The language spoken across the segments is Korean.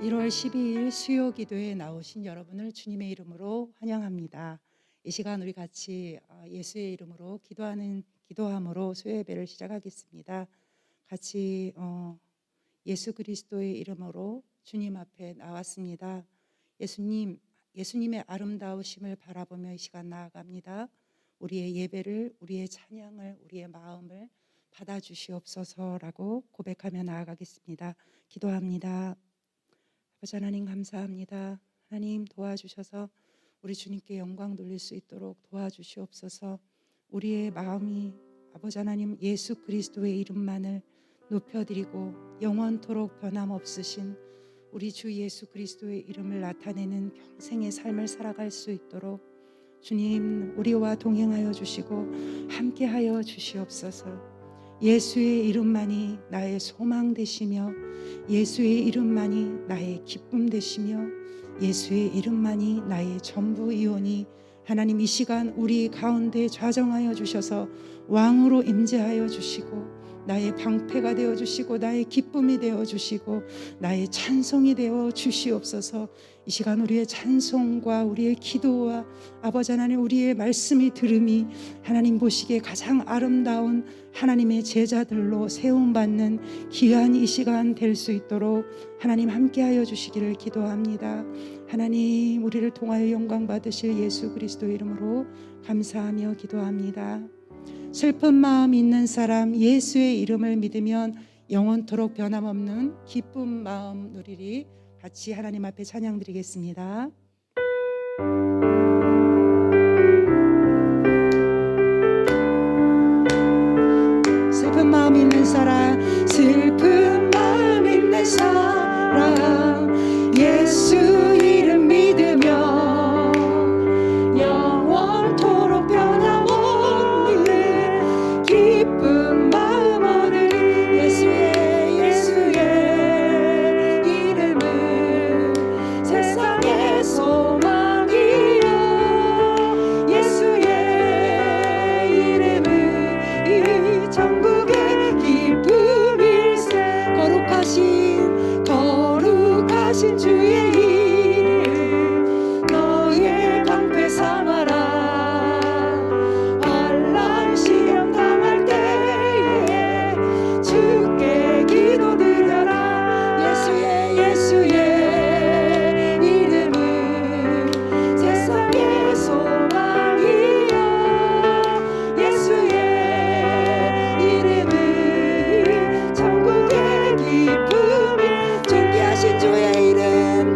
1월 12일 수요 기도에 나오신 여러분을 주님의 이름으로 환영합니다. 이 시간 우리 같이 예수의 이름으로 기도함으로 수요 예배를 시작하겠습니다. 같이 예수 그리스도의 이름으로 주님 앞에 나왔습니다. 예수님의 아름다우심을 바라보며 이 시간 나아갑니다. 우리의 예배를, 우리의 찬양을, 우리의 마음을 받아주시옵소서라고 고백하며 나아가겠습니다. 기도합니다. 아버지 하나님 감사합니다. 하나님 도와주셔서 우리 주님께 영광 돌릴 수 있도록 도와주시옵소서. 우리의 마음이 아버지 하나님 예수 그리스도의 이름만을 높여드리고 영원토록 변함없으신 우리 주 예수 그리스도의 이름을 나타내는 평생의 삶을 살아갈 수 있도록 주님 우리와 동행하여 주시고 함께하여 주시옵소서. 예수의 이름만이 나의 소망 되시며 예수의 이름만이 나의 기쁨 되시며 예수의 이름만이 나의 전부이오니 하나님 이 시간 우리 가운데 좌정하여 주셔서 왕으로 임재하여 주시고 나의 방패가 되어 주시고 나의 기쁨이 되어 주시고 나의 찬송이 되어 주시옵소서. 이 시간 우리의 찬송과 우리의 기도와 아버지 하나님 우리의 말씀이 들음이 하나님 보시기에 가장 아름다운 하나님의 제자들로 세움받는 귀한 이 시간 될 수 있도록 하나님 함께하여 주시기를 기도합니다. 하나님 우리를 통하여 영광 받으실 예수 그리스도 이름으로 감사하며 기도합니다. 슬픈 마음 있는 사람 예수의 이름을 믿으면 영원토록 변함없는 기쁜 마음 누리리. 같이 하나님 앞에 찬양 드리겠습니다. 슬픈 마음 있는 사람 슬픈 마음 있는 사람 예수 이름 믿으며 영원토록 변함없는 기쁜 마음 얻으리. 예수의 이름은 세상의 소망이요 예수의 이름은 이 천국의 기쁨일세. 거룩하신 주의 이름 너의 방패 삼아라. 환난 시험 당할 때에 주께 기도드려라. 예수의 이름은 세상의 소망이요 예수의 이름은 천국의 기쁨이 존귀하신 주의 이름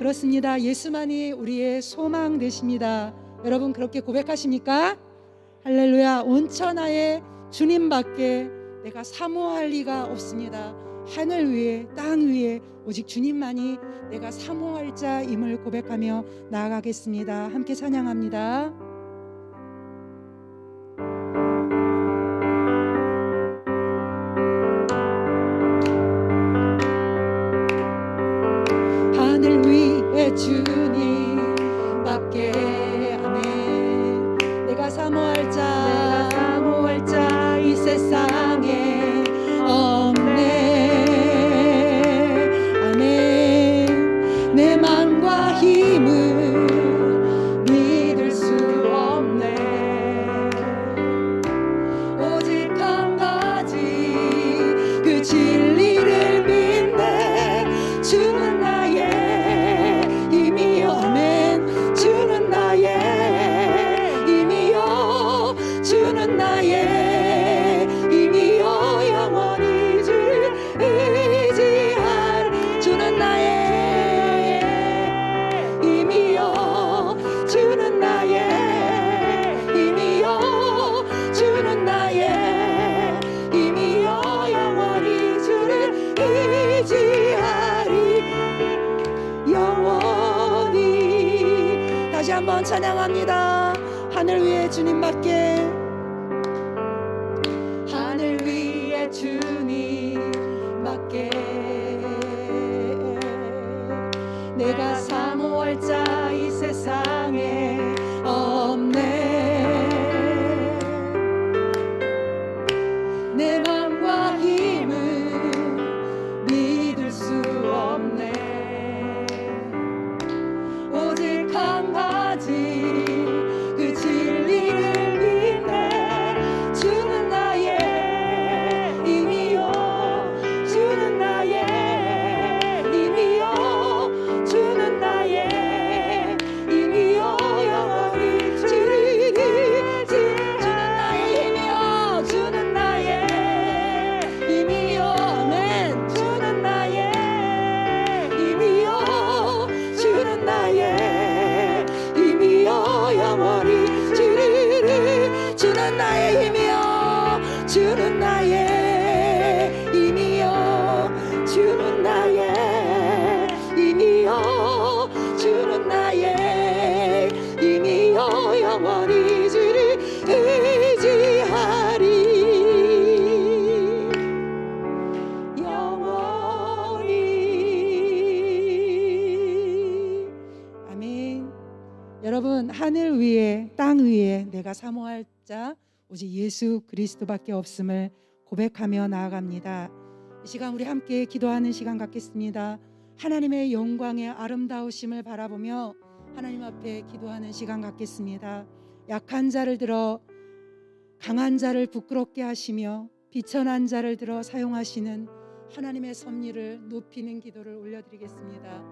그렇습니다. 예수만이 우리의 소망 되십니다. 여러분 그렇게 고백하십니까? 할렐루야. 온천하에 주님밖에 내가 사모할 리가 없습니다. 하늘 위에 땅 위에 오직 주님만이 내가 사모할 자임을 고백하며 나아가겠습니다. 함께 찬양합니다. 하늘 위에 주님밖에 아멘. 내가 사모할 자 이 세상에 없네. 아멘. 내 맘과 힘을 믿을 수 없네. 오직 한 가지 그 진리를 믿네. 주는 나의 힘이여. 아멘. 주는 나의 힘이여. 주는 나의 영원히 주를 의지할. 주는 나의 힘이여. 주는 나의 힘이여. 주는 나의 힘이여. 영원히 주를 의지하리. 영원히. 다시 한번 찬양합니다. 하늘 위에 주님밖에. 하늘 위에 주님밖에 내가 사모할 자 이 세상에 없네. 내 맘과 힘을 믿을 수 없네. 오직 한 가지 그 진리를 믿네. 주는 나의 힘이요. 주는 나의 힘이요. 주는 나의 힘이요. 영원히 주를 주는 나의 힘이요. 주는 나의 힘이요. 아멘. 주는 나의 힘이요. 주는 나의 힘이요. 영원히 주를 주는 나의 힘이요. 주는 나의 힘이요. 주는 나의 힘이요. 주는 나의 힘이요. 영원히 주를 의지하리. 영원히. 아멘. 여러분 하늘 위에 땅 위에 내가 사모할 자 오직 예수 그리스도밖에 없음을 고백하며 나아갑니다. 이 시간 우리 함께 기도하는 시간 갖겠습니다. 하나님의 영광의 아름다우심을 바라보며 하나님 앞에 기도하는 시간 갖겠습니다. 약한 자를 들어 강한 자를 부끄럽게 하시며 비천한 자를 들어 사용하시는 하나님의 섭리를 높이는 기도를 올려드리겠습니다.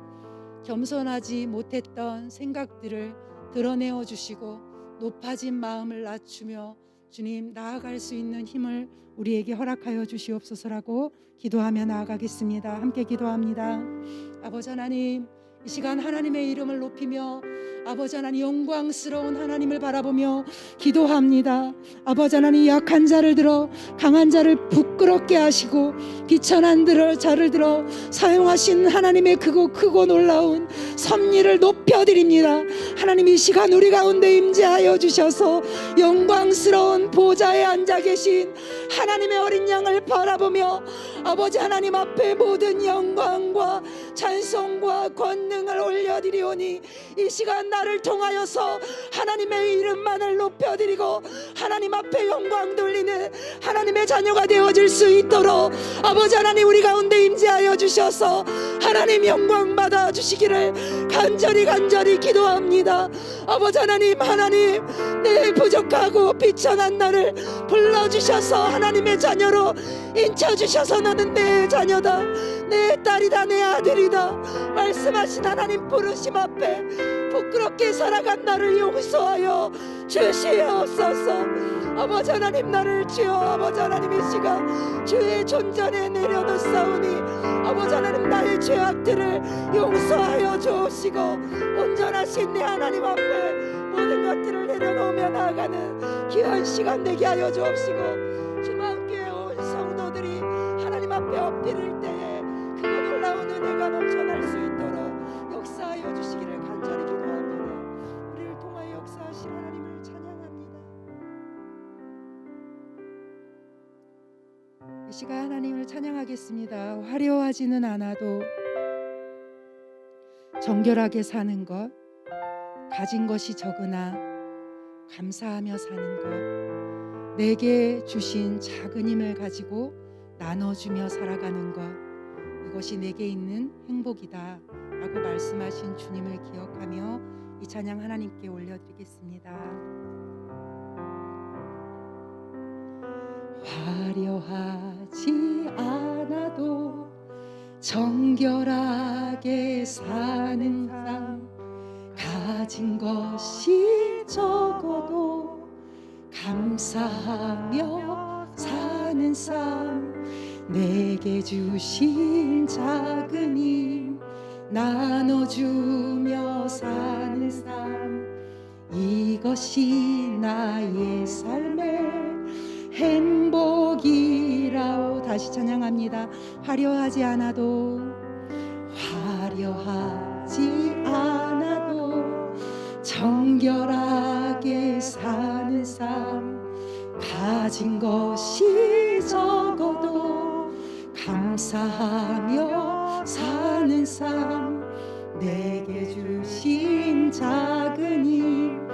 겸손하지 못했던 생각들을 드러내어 주시고 높아진 마음을 낮추며 주님 나아갈 수 있는 힘을 우리에게 허락하여 주시옵소서라고 기도하며 나아가겠습니다. 함께 기도합니다. 아버지 하나님, 이 시간 하나님의 이름을 높이며 아버지 하나님 영광스러운 하나님을 바라보며 기도합니다. 아버지 하나님 약한 자를 들어 강한 자를 부끄럽게 하시고 비천한 자를 들어 사용하신 하나님의 크고 놀라운 섭리를 높여드립니다. 하나님 이 시간 우리 가운데 임재하여 주셔서 영광스러운 보좌에 앉아 계신 하나님의 어린 양을 바라보며 아버지 하나님 앞에 모든 영광과 찬송과 권능을 올려드리오니 이 시간 나를 통하여서 하나님의 이름만을 높여드리고 하나님 앞에 영광 돌리는 하나님의 자녀가 되어질 수 있도록 아버지 하나님 우리 가운데 임재하여 주셔서 하나님 영광 받아 주시기를 간절히 기도합니다. 아버지 하나님 내 부족하고 비천한 나를 불러주셔서 하나님의 자녀로 인쳐주셔서 너는 내 자녀다, 내 딸이다, 내 아들이다 말씀하신 하나님 부르심 앞에 부끄럽게 살아간 나를 용서하여 주시옵소서. 아버지 하나님, 나를 주여 아버지 하나님 이 시간 주의 존전에 내려놓사오니 아버지 하나님, 나의 죄악들을 용서하여 주옵시고 온전하신 내 하나님 앞에 모든 것들을 내려놓으며 나아가는 귀한 시간 되게 하여 주옵시고, 주만교회 온 성도들이 하나님 앞에 엎드릴 때에 그 놀라운 은혜가 넘쳐날 수 있도록 역사하여 주시기를 간절히 기도합니다. 우리를 통하여 역사하실 하나님을 찬양합니다. 이 시간 하나님을 찬양하겠습니다. 화려하지는 않아도 정결하게 사는 것, 가진 것이 적으나 감사하며 사는 것, 내게 주신 작은 힘을 가지고 나눠주며 살아가는 것, 이것이 내게 있는 행복이다 라고 말씀하신 주님을 기억하며 이 찬양 하나님께 올려드리겠습니다. 화려하지 않아도 정결하게 사는 삶, 가진 것이 적어도 감사하며 사는 삶, 내게 주신 작은 힘 나눠주며 사는 삶, 이것이 나의 삶의 행복이라오. 다시 찬양합니다. 화려하지 않아도 정결하게 사는 삶, 가진 것이 적어도 감사하며 사는 삶, 내게 주신 작은 힘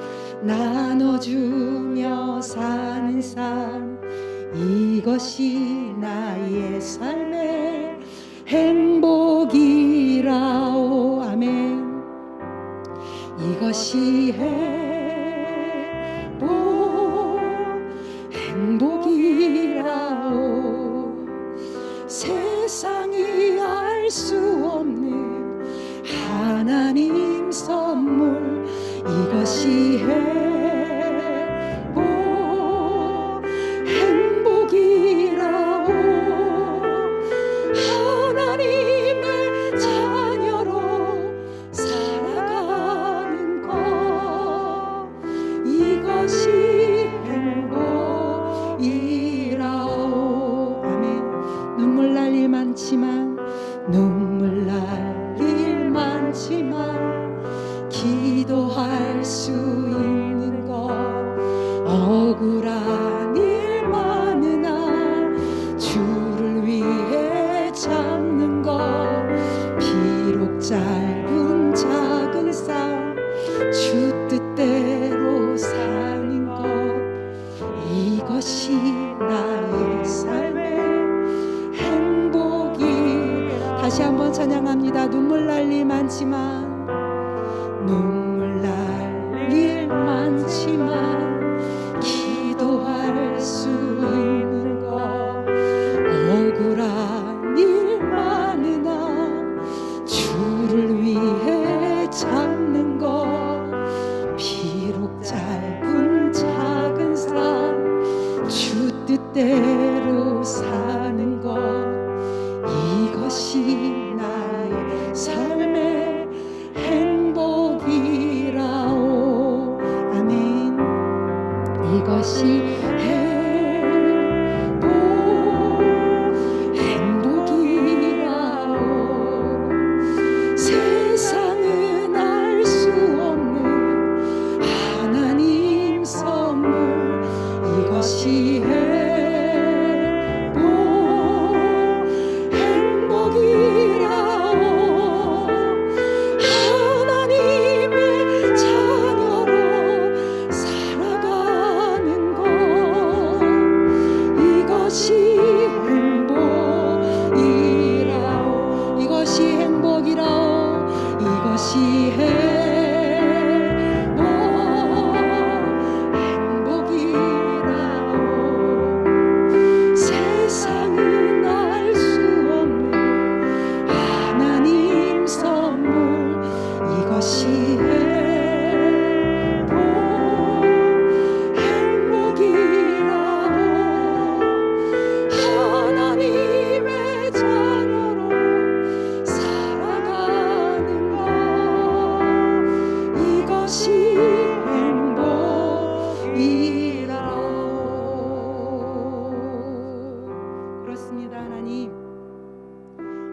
나눠주며 사는 삶, 이것이 나의 삶의 행복이라오. 아멘. 이것이 행복이라오. 세상이 알 수 없는 하나님 선물, 이것이 행복이라오. 하나님의 자녀로 살아가는 것, 이것이 행복이라오. 아멘. 눈물 날 일 많지만 기도할 수 있는 것, 억울한 일 많으나 주를 위해 참는 것, 비록 짧은 작은 삶 주 뜻대로 사는 것, 이것이 나의 삶의 행복이. 다시 한번 찬양합니다. 눈물 날 일 많지만 기도할 수 있는 것, 억울한 일 많으나 주를 위해 참는 것, 비록 짧은 작은 삶 주 뜻대로 사는 것, 이것이 나의 삶의 행복이라오. 아멘. 이것이 행복이라오. 세상은 알 수 없는 하나님 선물, 이것이 행복이라오.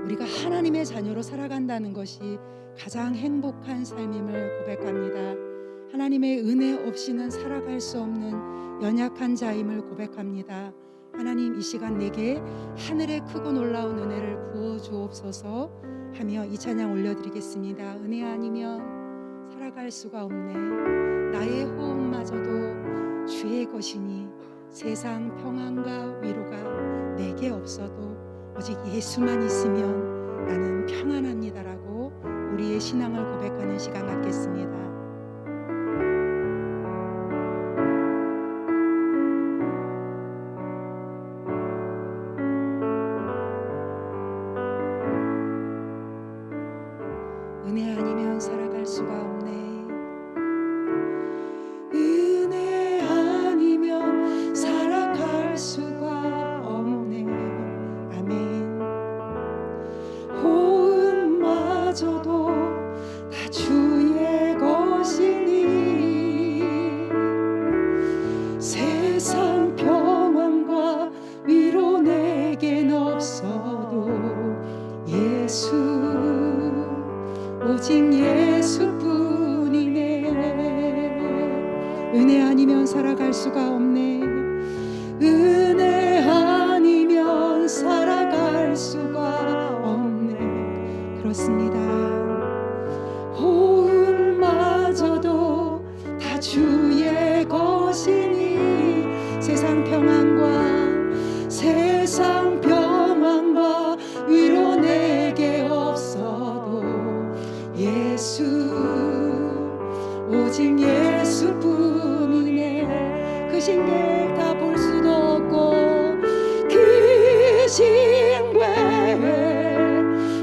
우리가 하나님의 자녀로 살아간다는 것이 가장 행복한 삶임을 고백합니다. 하나님의 은혜 없이는 살아갈 수 없는 연약한 자임을 고백합니다. 하나님, 이 시간 내게 하늘의 크고 놀라운 은혜를 부어 주옵소서 하며 이 찬양 올려드리겠습니다. 은혜 아니면 살아갈 수가 없네. 나의 호흡마저도 주의 것이니 세상 평안과 위로가 내게 없어도 오직 예수만 있으면 나는 평안합니다라고 우리의 신앙을 고백하는 시간 갖겠습니다. 은혜 아니면 살아갈 수가 없네. 은혜 아니면 살아갈 수가 없네. 아멘. 호흡마저도 다 주의 것이니 세상 평안과 위로 내겐 없어도 예수 오직 예수뿐이네. 은혜 아니면 살아갈 수가 없네. 은혜 아니면 살아갈 수가 없네. 그렇습니다. 호흡마저도 다 주의 것이니 세상 평안과 위로 내게 없어도 예수 오직 예수뿐이네. 그 신계 다 볼 수도 없고 그 신계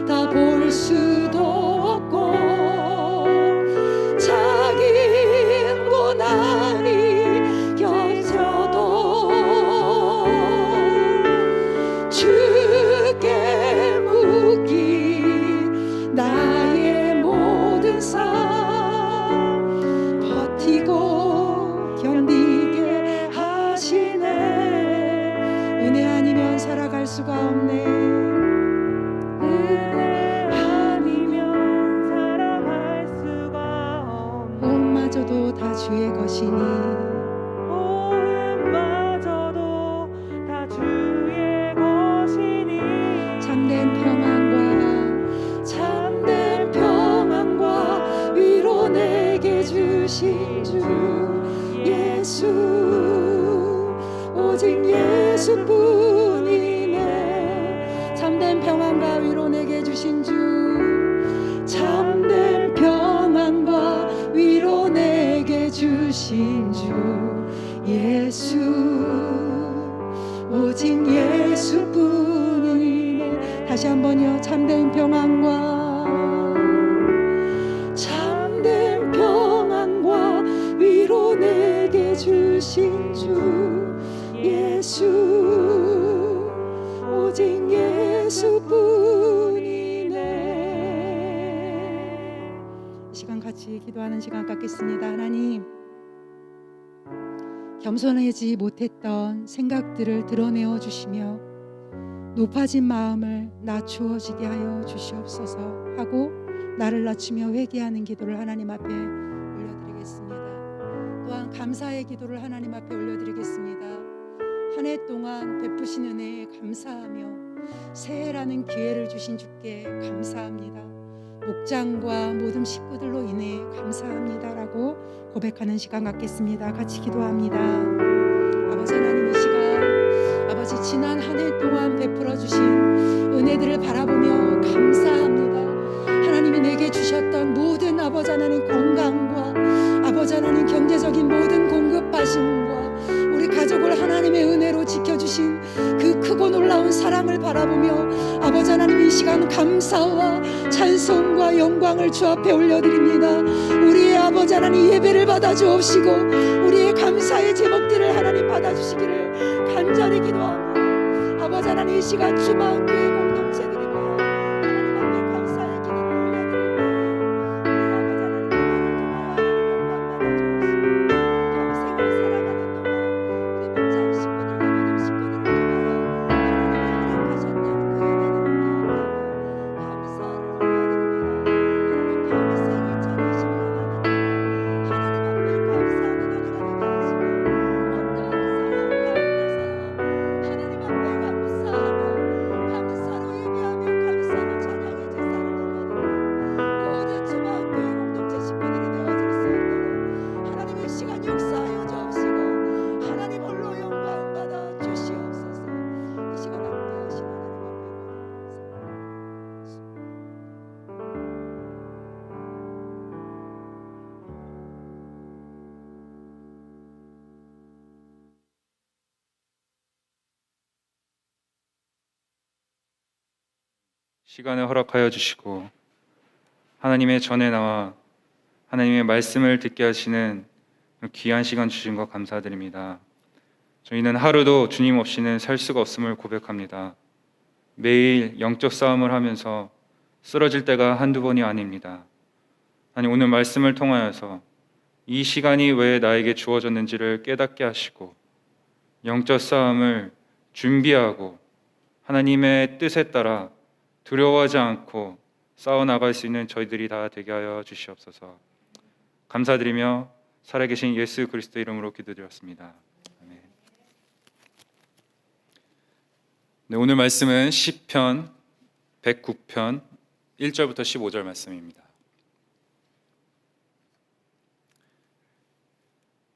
다 볼 수도 없고 작은 고난이 겹쳐도 주께 묻기 나의 모든 삶 버티고 견디게 하시네. 은혜 아니면 살아갈 수가 없네. 은혜 아니면 살아갈 수가 없네. 호흡마저도 다 주의 것이니 호흡마저도 다 주의 것이니 참된 평안과 위로 내게 주신 주 예수 오직 예수뿐이네. 참된 평안과 위로 내게 주신 주 참된 평안과 위로 내게 주신 주 예수 오직 예수뿐이네. 다시 한번요. 참된 평안과 위로 내게 주신 주 예수 오직 예수뿐이네. 이 시간 같이 기도하는 시간 갖겠습니다. 하나님, 겸손하지 못했던 생각들을 드러내어 주시며 높아진 마음을 낮추어지게 하여 주시옵소서 하고 나를 낮추며 회개하는 기도를 하나님 앞에 올려드리겠습니다. 또한 감사의 기도를 하나님 앞에 올려드리겠습니다. 한 해 동안 베푸신 은혜에 감사하며 새해라는 기회를 주신 주께 감사합니다. 목장과 모든 식구들로 인해 감사합니다라고 고백하는 시간 갖겠습니다. 같이 기도합니다. 아버지 하나님, 이 시간 아버지 지난 한 해 동안 베풀어 주신 은혜들을 바라보며 감사합니다. 하나님이 내게 주셨던 모든 아버지 하나님 건강과 아버지 하나님 경제적인 모든 공급하심과 우리 가족을 하나님의 은혜로 지켜주신 그 크고 놀라운 사랑을 바라보며 아버지 하나님 이 시간 감사와 찬송과 영광을 주 앞에 올려드립니다. 우리의 아버지 하나님 예배를 받아 주옵시고 우리의 감사의 제목들을 하나님 받아주시기를 간절히 기도합니다. 아버지 하나님 이 시간 주만 교회 공동체들이 모여 하나님 앞에 감사의 기도를 올려드립니다. 시간을 허락하여 주시고 하나님의 전에 나와 하나님의 말씀을 듣게 하시는 귀한 시간 주신 것 감사드립니다. 저희는 하루도 주님 없이는 살 수가 없음을 고백합니다. 매일 영적 싸움을 하면서 쓰러질 때가 한두 번이 아닙니다. 하나님, 오늘 말씀을 통하여서 이 시간이 왜 나에게 주어졌는지를 깨닫게 하시고 영적 싸움을 준비하고 하나님의 뜻에 따라 두려워하지 않고 싸워나갈 수 있는 저희들이 다 되게 하여 주시옵소서. 감사드리며 살아계신 예수 그리스도 이름으로 기도드렸습니다. 아멘. 네, 오늘 말씀은 시편 109편 1절부터 15절 말씀입니다.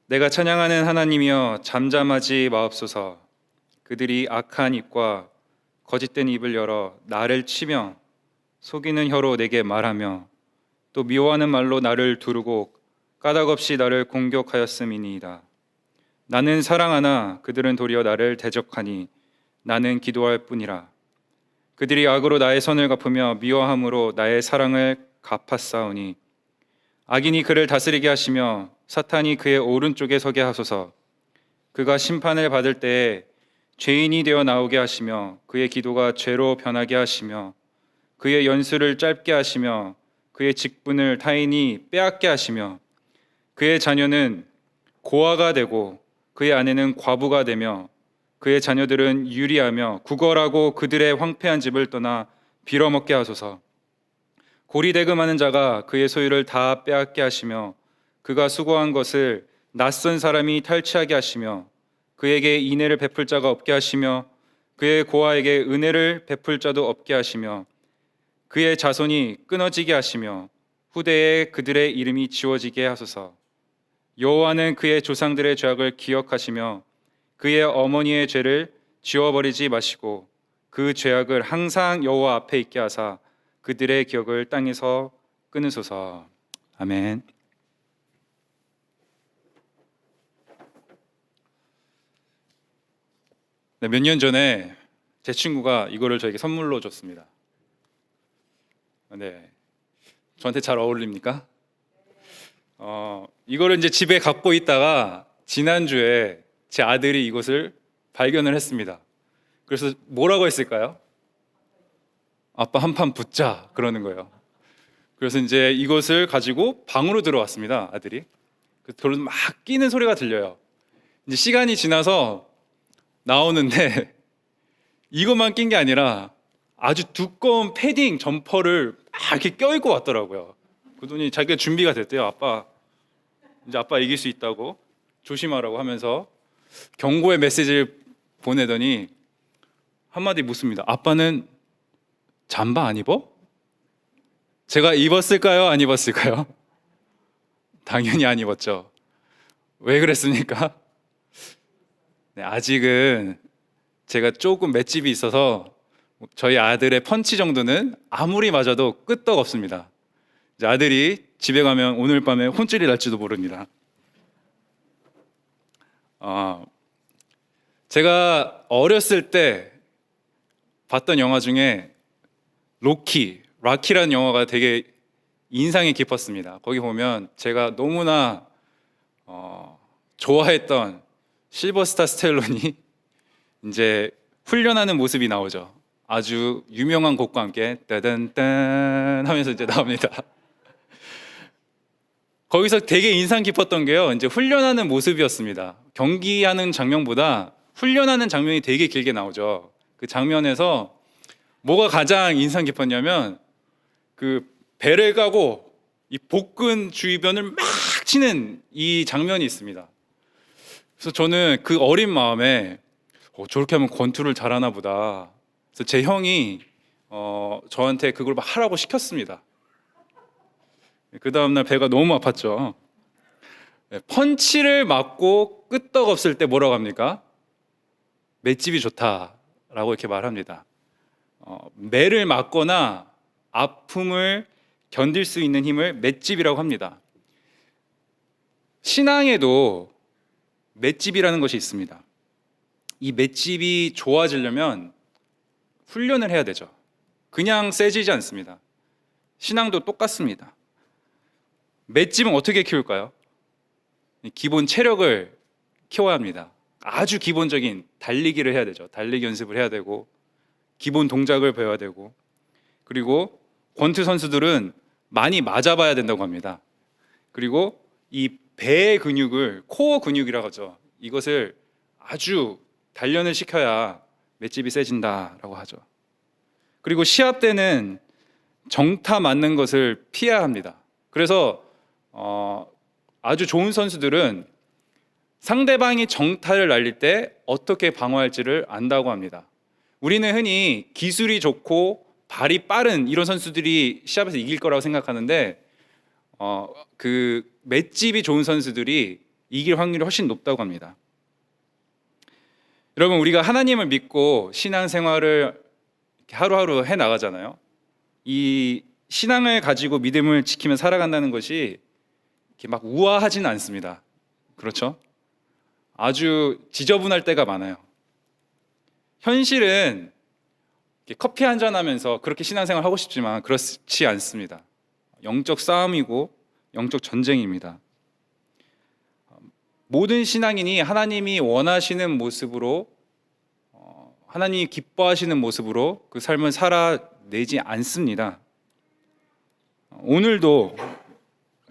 내가 찬양하는 하나님이여 잠잠하지 마옵소서. 그들이 악한 입과 거짓된 입을 열어 나를 치며 속이는 혀로 내게 말하며 또 미워하는 말로 나를 두르고 까닭없이 나를 공격하였음이니이다. 나는 사랑하나 그들은 도리어 나를 대적하니 나는 기도할 뿐이라. 그들이 악으로 나의 선을 갚으며 미워함으로 나의 사랑을 갚았사오니 악인이 그를 다스리게 하시며 사탄이 그의 오른쪽에 서게 하소서. 그가 심판을 받을 때에 죄인이 되어 나오게 하시며 그의 기도가 죄로 변하게 하시며 그의 연수를 짧게 하시며 그의 직분을 타인이 빼앗게 하시며 그의 자녀는 고아가 되고 그의 아내는 과부가 되며 그의 자녀들은 유리하며 구걸하고 그들의 황폐한 집을 떠나 빌어먹게 하소서. 고리대금하는 자가 그의 소유를 다 빼앗게 하시며 그가 수고한 것을 낯선 사람이 탈취하게 하시며 그에게 인애를 베풀 자가 없게 하시며 그의 고아에게 은혜를 베풀 자도 없게 하시며 그의 자손이 끊어지게 하시며 후대에 그들의 이름이 지워지게 하소서. 여호와는 그의 조상들의 죄악을 기억하시며 그의 어머니의 죄를 지워버리지 마시고 그 죄악을 항상 여호와 앞에 있게 하사 그들의 기억을 땅에서 끊으소서. 아멘. 네, 몇 년 전에 제 친구가 이거를 저에게 선물로 줬습니다. 네, 저한테 잘 어울립니까? 이거를 이제 집에 갖고 있다가 지난주에 제 아들이 이것을 발견을 했습니다. 그래서 뭐라고 했을까요? 아빠 한 판 붙자 그러는 거예요. 그래서 이제 이것을 가지고 방으로 들어왔습니다. 아들이. 그래서 막 끼는 소리가 들려요. 이제 시간이 지나서 나오는데 이것만 낀 게 아니라 아주 두꺼운 패딩 점퍼를 막 이렇게 껴입고 왔더라고요. 그러더니 자기가 준비가 됐대요. 아빠, 이제 아빠 이길 수 있다고 조심하라고 하면서 경고의 메시지를 보내더니 한마디 묻습니다. 아빠는 잠바 안 입어? 제가 입었을까요? 안 입었을까요? 당연히 안 입었죠. 왜 그랬습니까? 네, 아직은 제가 조금 맷집이 있어서 저희 아들의 펀치 정도는 아무리 맞아도 끄떡없습니다. 이제 아들이 집에 가면 오늘 밤에 혼쭐이 날지도 모릅니다. 제가 어렸을 때 봤던 영화 중에 락키라는 영화가 되게 인상이 깊었습니다. 거기 보면 제가 너무나 좋아했던 실버스타 스텔론이 이제 훈련하는 모습이 나오죠. 아주 유명한 곡과 함께 따단딴 하면서 이제 나옵니다. 거기서 되게 인상 깊었던 게요, 이제 훈련하는 모습이었습니다. 경기하는 장면보다 훈련하는 장면이 되게 길게 나오죠. 그 장면에서 뭐가 가장 인상 깊었냐면 그 배를 까고 이 복근 주변을 막 치는 이 장면이 있습니다. 그래서 저는 그 어린 마음에 저렇게 하면 권투를 잘하나 보다. 그래서 제 형이 저한테 그걸 막 하라고 시켰습니다. 그 다음날 배가 너무 아팠죠. 펀치를 맞고 끄떡없을 때 뭐라고 합니까? 맷집이 좋다라고 이렇게 말합니다. 매를 맞거나 아픔을 견딜 수 있는 힘을 맷집이라고 합니다. 신앙에도 맷집이라는 것이 있습니다. 이 맷집이 좋아지려면 훈련을 해야 되죠. 그냥 세지지 않습니다. 신앙도 똑같습니다. 맷집은 어떻게 키울까요? 기본 체력을 키워야 합니다. 아주 기본적인 달리기를 해야 되죠. 달리기 연습을 해야 되고 기본 동작을 배워야 되고, 그리고 권투 선수들은 많이 맞아봐야 된다고 합니다. 그리고 이 배의 근육을 코어 근육이라고 하죠. 이것을 아주 단련을 시켜야 맷집이 세진다라고 하죠. 그리고 시합 때는 정타 맞는 것을 피해야 합니다. 그래서 아주 좋은 선수들은 상대방이 정타를 날릴 때 어떻게 방어할지를 안다고 합니다. 우리는 흔히 기술이 좋고 발이 빠른 이런 선수들이 시합에서 이길 거라고 생각하는데 그 맷집이 좋은 선수들이 이길 확률이 훨씬 높다고 합니다. 여러분, 우리가 하나님을 믿고 신앙생활을 하루하루 해 나가잖아요. 이 신앙을 가지고 믿음을 지키며 살아간다는 것이 이렇게 막 우아하지는 않습니다. 그렇죠? 아주 지저분할 때가 많아요. 현실은 커피 한잔 하면서 그렇게 신앙생활 하고 싶지만 그렇지 않습니다. 영적 싸움이고 영적 전쟁입니다. 모든 신앙인이 하나님이 원하시는 모습으로, 하나님이 기뻐하시는 모습으로 그 삶을 살아내지 않습니다. 오늘도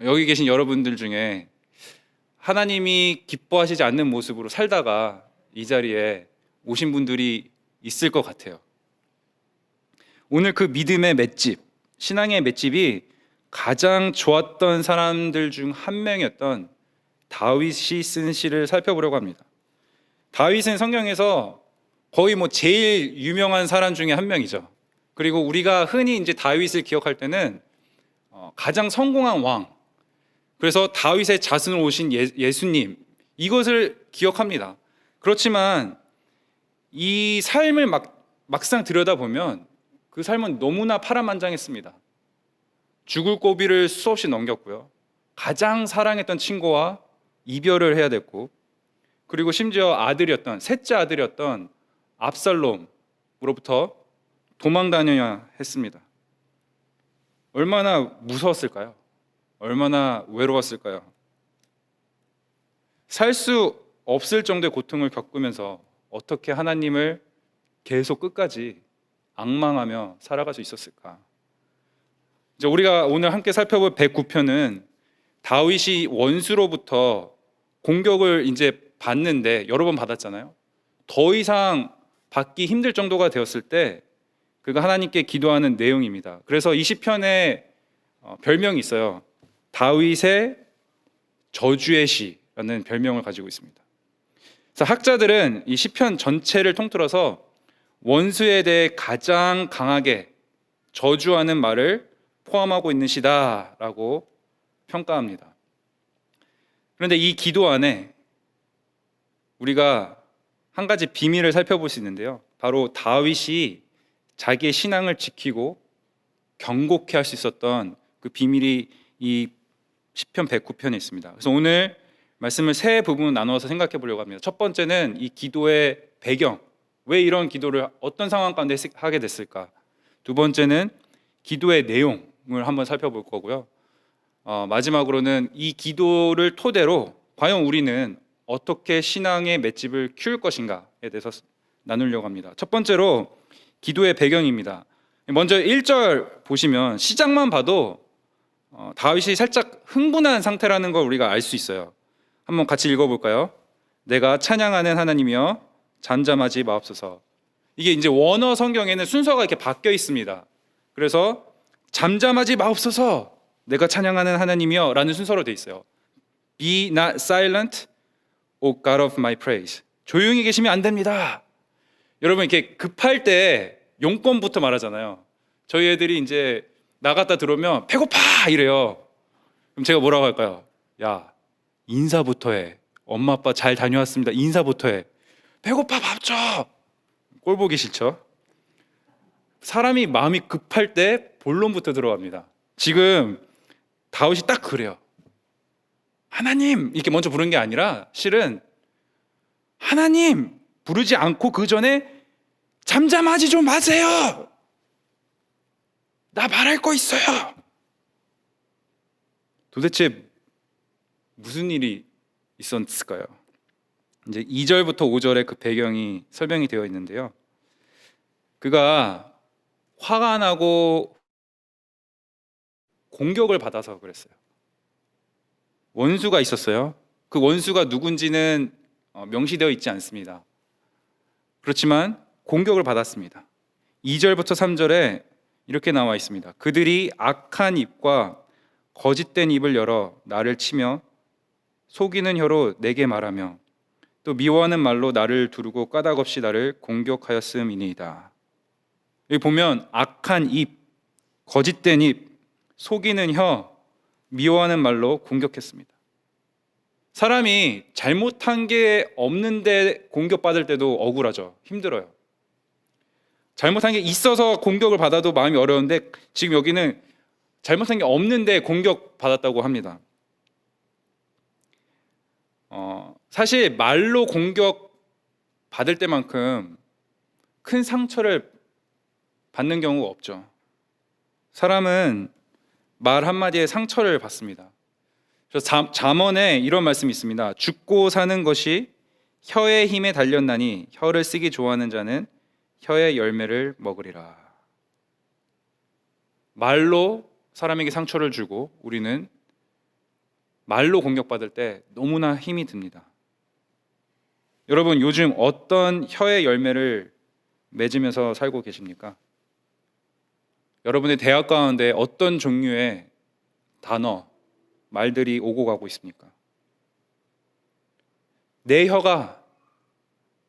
여기 계신 여러분들 중에 하나님이 기뻐하시지 않는 모습으로 살다가 이 자리에 오신 분들이 있을 것 같아요. 오늘 그 믿음의 맷집, 신앙의 맷집이 가장 좋았던 사람들 중 한 명이었던 다윗이 쓴 시를 살펴보려고 합니다. 다윗은 성경에서 거의 제일 유명한 사람 중에 한 명이죠. 그리고 우리가 흔히 이제 다윗을 기억할 때는 가장 성공한 왕, 그래서 다윗의 자손으로 오신 예수님, 이것을 기억합니다. 그렇지만 이 삶을 막상 들여다보면 그 삶은 너무나 파란만장했습니다. 죽을 고비를 수없이 넘겼고요. 가장 사랑했던 친구와 이별을 해야 됐고, 그리고 심지어 셋째 아들이었던 압살롬으로부터 도망 다녀야 했습니다. 얼마나 무서웠을까요? 얼마나 외로웠을까요? 살 수 없을 정도의 고통을 겪으면서 어떻게 하나님을 계속 끝까지 앙망하며 살아갈 수 있었을까? 이제 우리가 오늘 함께 살펴볼 109편은 다윗이 원수로부터 공격을 이제 받는데 여러 번 받았잖아요. 더 이상 받기 힘들 정도가 되었을 때 그가 하나님께 기도하는 내용입니다. 그래서 이 시편에 별명이 있어요. 다윗의 저주의 시라는 별명을 가지고 있습니다. 그래서 학자들은 이 시편 전체를 통틀어서 원수에 대해 가장 강하게 저주하는 말을 포함하고 있는 시다라고 평가합니다. 그런데 이 기도 안에 우리가 한 가지 비밀을 살펴볼 수 있는데요. 바로 다윗이 자기의 신앙을 지키고 경고케 할 수 있었던 그 비밀이 이 시편 109편에 있습니다. 그래서 오늘 말씀을 세 부분으로 나누어서 생각해 보려고 합니다. 첫 번째는 이 기도의 배경, 왜 이런 기도를 어떤 상황 가운데 하게 됐을까? 두 번째는 기도의 내용을 한번 살펴볼 거고요. 마지막으로는 이 기도를 토대로 과연 우리는 어떻게 신앙의 맷집을 키울 것인가에 대해서 나누려고 합니다. 첫 번째로 기도의 배경입니다. 먼저 1절 보시면 시작만 봐도 다윗이 살짝 흥분한 상태라는 걸 우리가 알 수 있어요. 한번 같이 읽어볼까요? 내가 찬양하는 하나님이여 잠잠하지 마옵소서. 이게 이제 원어 성경에는 순서가 이렇게 바뀌어 있습니다. 그래서 잠잠하지 마옵소서, 내가 찬양하는 하나님이여 라는 순서로 되어 있어요. Be not silent, O God of my praise. 조용히 계시면 안 됩니다. 여러분, 이렇게 급할 때 용건부터 말하잖아요. 저희 애들이 이제 나갔다 들어오면 배고파 이래요. 그럼 제가 뭐라고 할까요? 야, 인사부터 해. 엄마 아빠 잘 다녀왔습니다. 인사부터 해. 배고파, 밥 줘. 꼴 보기 싫죠? 사람이 마음이 급할 때 본론부터 들어갑니다. 지금 다윗이 딱 그래요. 하나님 이렇게 먼저 부르는 게 아니라 실은 하나님 부르지 않고 그 전에 잠잠하지 좀 마세요. 나 말할 거 있어요. 도대체 무슨 일이 있었을까요? 이제 2절부터 5절의 그 배경이 설명이 되어 있는데요. 그가 화가 나고 공격을 받아서 그랬어요. 원수가 있었어요. 그 원수가 누군지는 명시되어 있지 않습니다. 그렇지만 공격을 받았습니다. 2절부터 3절에 이렇게 나와 있습니다. 그들이 악한 입과 거짓된 입을 열어 나를 치며 속이는 혀로 내게 말하며 또 미워하는 말로 나를 두르고 까닭없이 나를 공격하였음이니이다. 여기 보면 악한 입, 거짓된 입, 속이는 혀, 미워하는 말로 공격했습니다. 사람이 잘못한 게 없는데 공격받을 때도 억울하죠. 힘들어요. 잘못한 게 있어서 공격을 받아도 마음이 어려운데 지금 여기는 잘못한 게 없는데 공격받았다고 합니다. 사실 말로 공격받을 때만큼 큰 상처를 받는 경우가 없죠. 사람은 말 한마디에 상처를 받습니다. 잠언에 이런 말씀이 있습니다. 죽고 사는 것이 혀의 힘에 달렸나니 혀를 쓰기 좋아하는 자는 혀의 열매를 먹으리라. 말로 사람에게 상처를 주고 우리는 말로 공격받을 때 너무나 힘이 듭니다. 여러분, 요즘 어떤 혀의 열매를 맺으면서 살고 계십니까? 여러분의 대학 가운데 어떤 종류의 단어, 말들이 오고 가고 있습니까? 내 혀가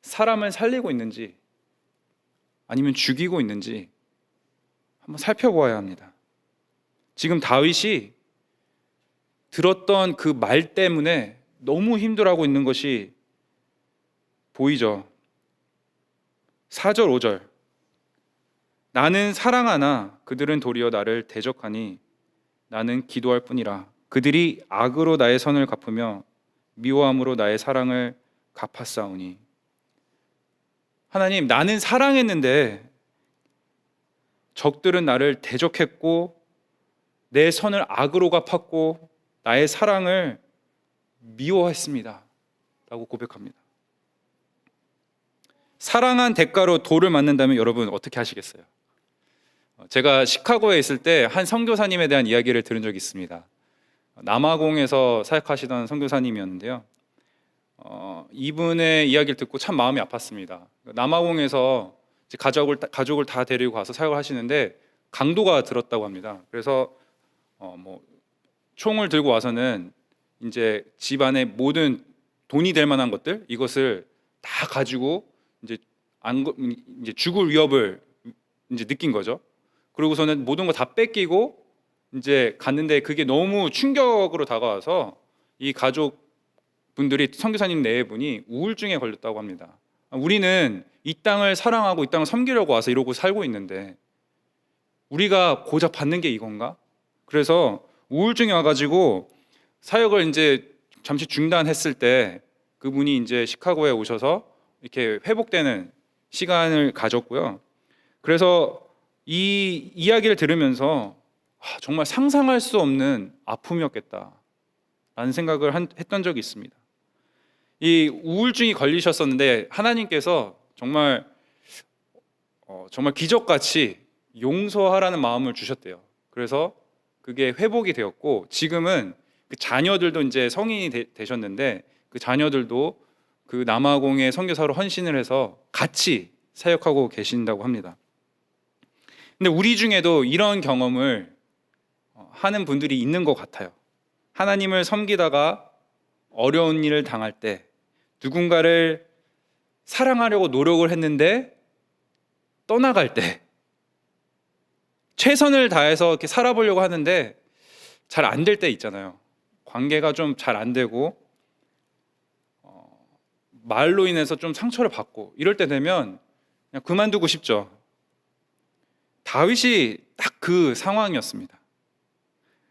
사람을 살리고 있는지 아니면 죽이고 있는지 한번 살펴보아야 합니다. 지금 다윗이 들었던 그 말 때문에 너무 힘들어하고 있는 것이 보이죠. 4절 5절 나는 사랑하나 그들은 도리어 나를 대적하니 나는 기도할 뿐이라. 그들이 악으로 나의 선을 갚으며 미워함으로 나의 사랑을 갚았사오니. 하나님, 나는 사랑했는데 적들은 나를 대적했고 내 선을 악으로 갚았고 나의 사랑을 미워했습니다 라고 고백합니다. 사랑한 대가로 돌을 맞는다면 여러분 어떻게 하시겠어요? 제가 시카고에 있을 때 한 선교사님에 대한 이야기를 들은 적이 있습니다. 남아공에서 사역하시던 선교사님이었는데요. 이분의 이야기를 듣고 참 마음이 아팠습니다. 남아공에서 이제 가족을 다 데리고 가서 사역을 하시는데 강도가 들었다고 합니다. 그래서 총을 들고 와서는 이제 집안의 모든 돈이 될 만한 것들 이것을 다 가지고 이제 죽을 위협을 이제 느낀 거죠. 그러고서는 모든 거 다 뺏기고 이제 갔는데 그게 너무 충격으로 다가와서 이 가족분들이 선교사님 네 분이 우울증에 걸렸다고 합니다. 우리는 이 땅을 사랑하고 이 땅을 섬기려고 와서 이러고 살고 있는데 우리가 고작 받는 게 이건가? 그래서 우울증이 와가지고 사역을 이제 잠시 중단했을 때 그분이 이제 시카고에 오셔서 이렇게 회복되는 시간을 가졌고요. 그래서 이 이야기를 들으면서 정말 상상할 수 없는 아픔이었겠다라는 생각을 했던 적이 있습니다. 이 우울증이 걸리셨었는데 하나님께서 정말 기적같이 용서하라는 마음을 주셨대요. 그래서 그게 회복이 되었고 지금은 그 자녀들도 이제 성인이 되셨는데 그 자녀들도 그 남아공의 선교사로 헌신을 해서 같이 사역하고 계신다고 합니다. 근데 우리 중에도 이런 경험을 하는 분들이 있는 것 같아요. 하나님을 섬기다가 어려운 일을 당할 때 누군가를 사랑하려고 노력을 했는데 떠나갈 때 최선을 다해서 이렇게 살아보려고 하는데 잘 안 될 때 있잖아요. 관계가 좀 잘 안 되고 말로 인해서 좀 상처를 받고 이럴 때 되면 그냥 그만두고 싶죠. 다윗이 딱 그 상황이었습니다.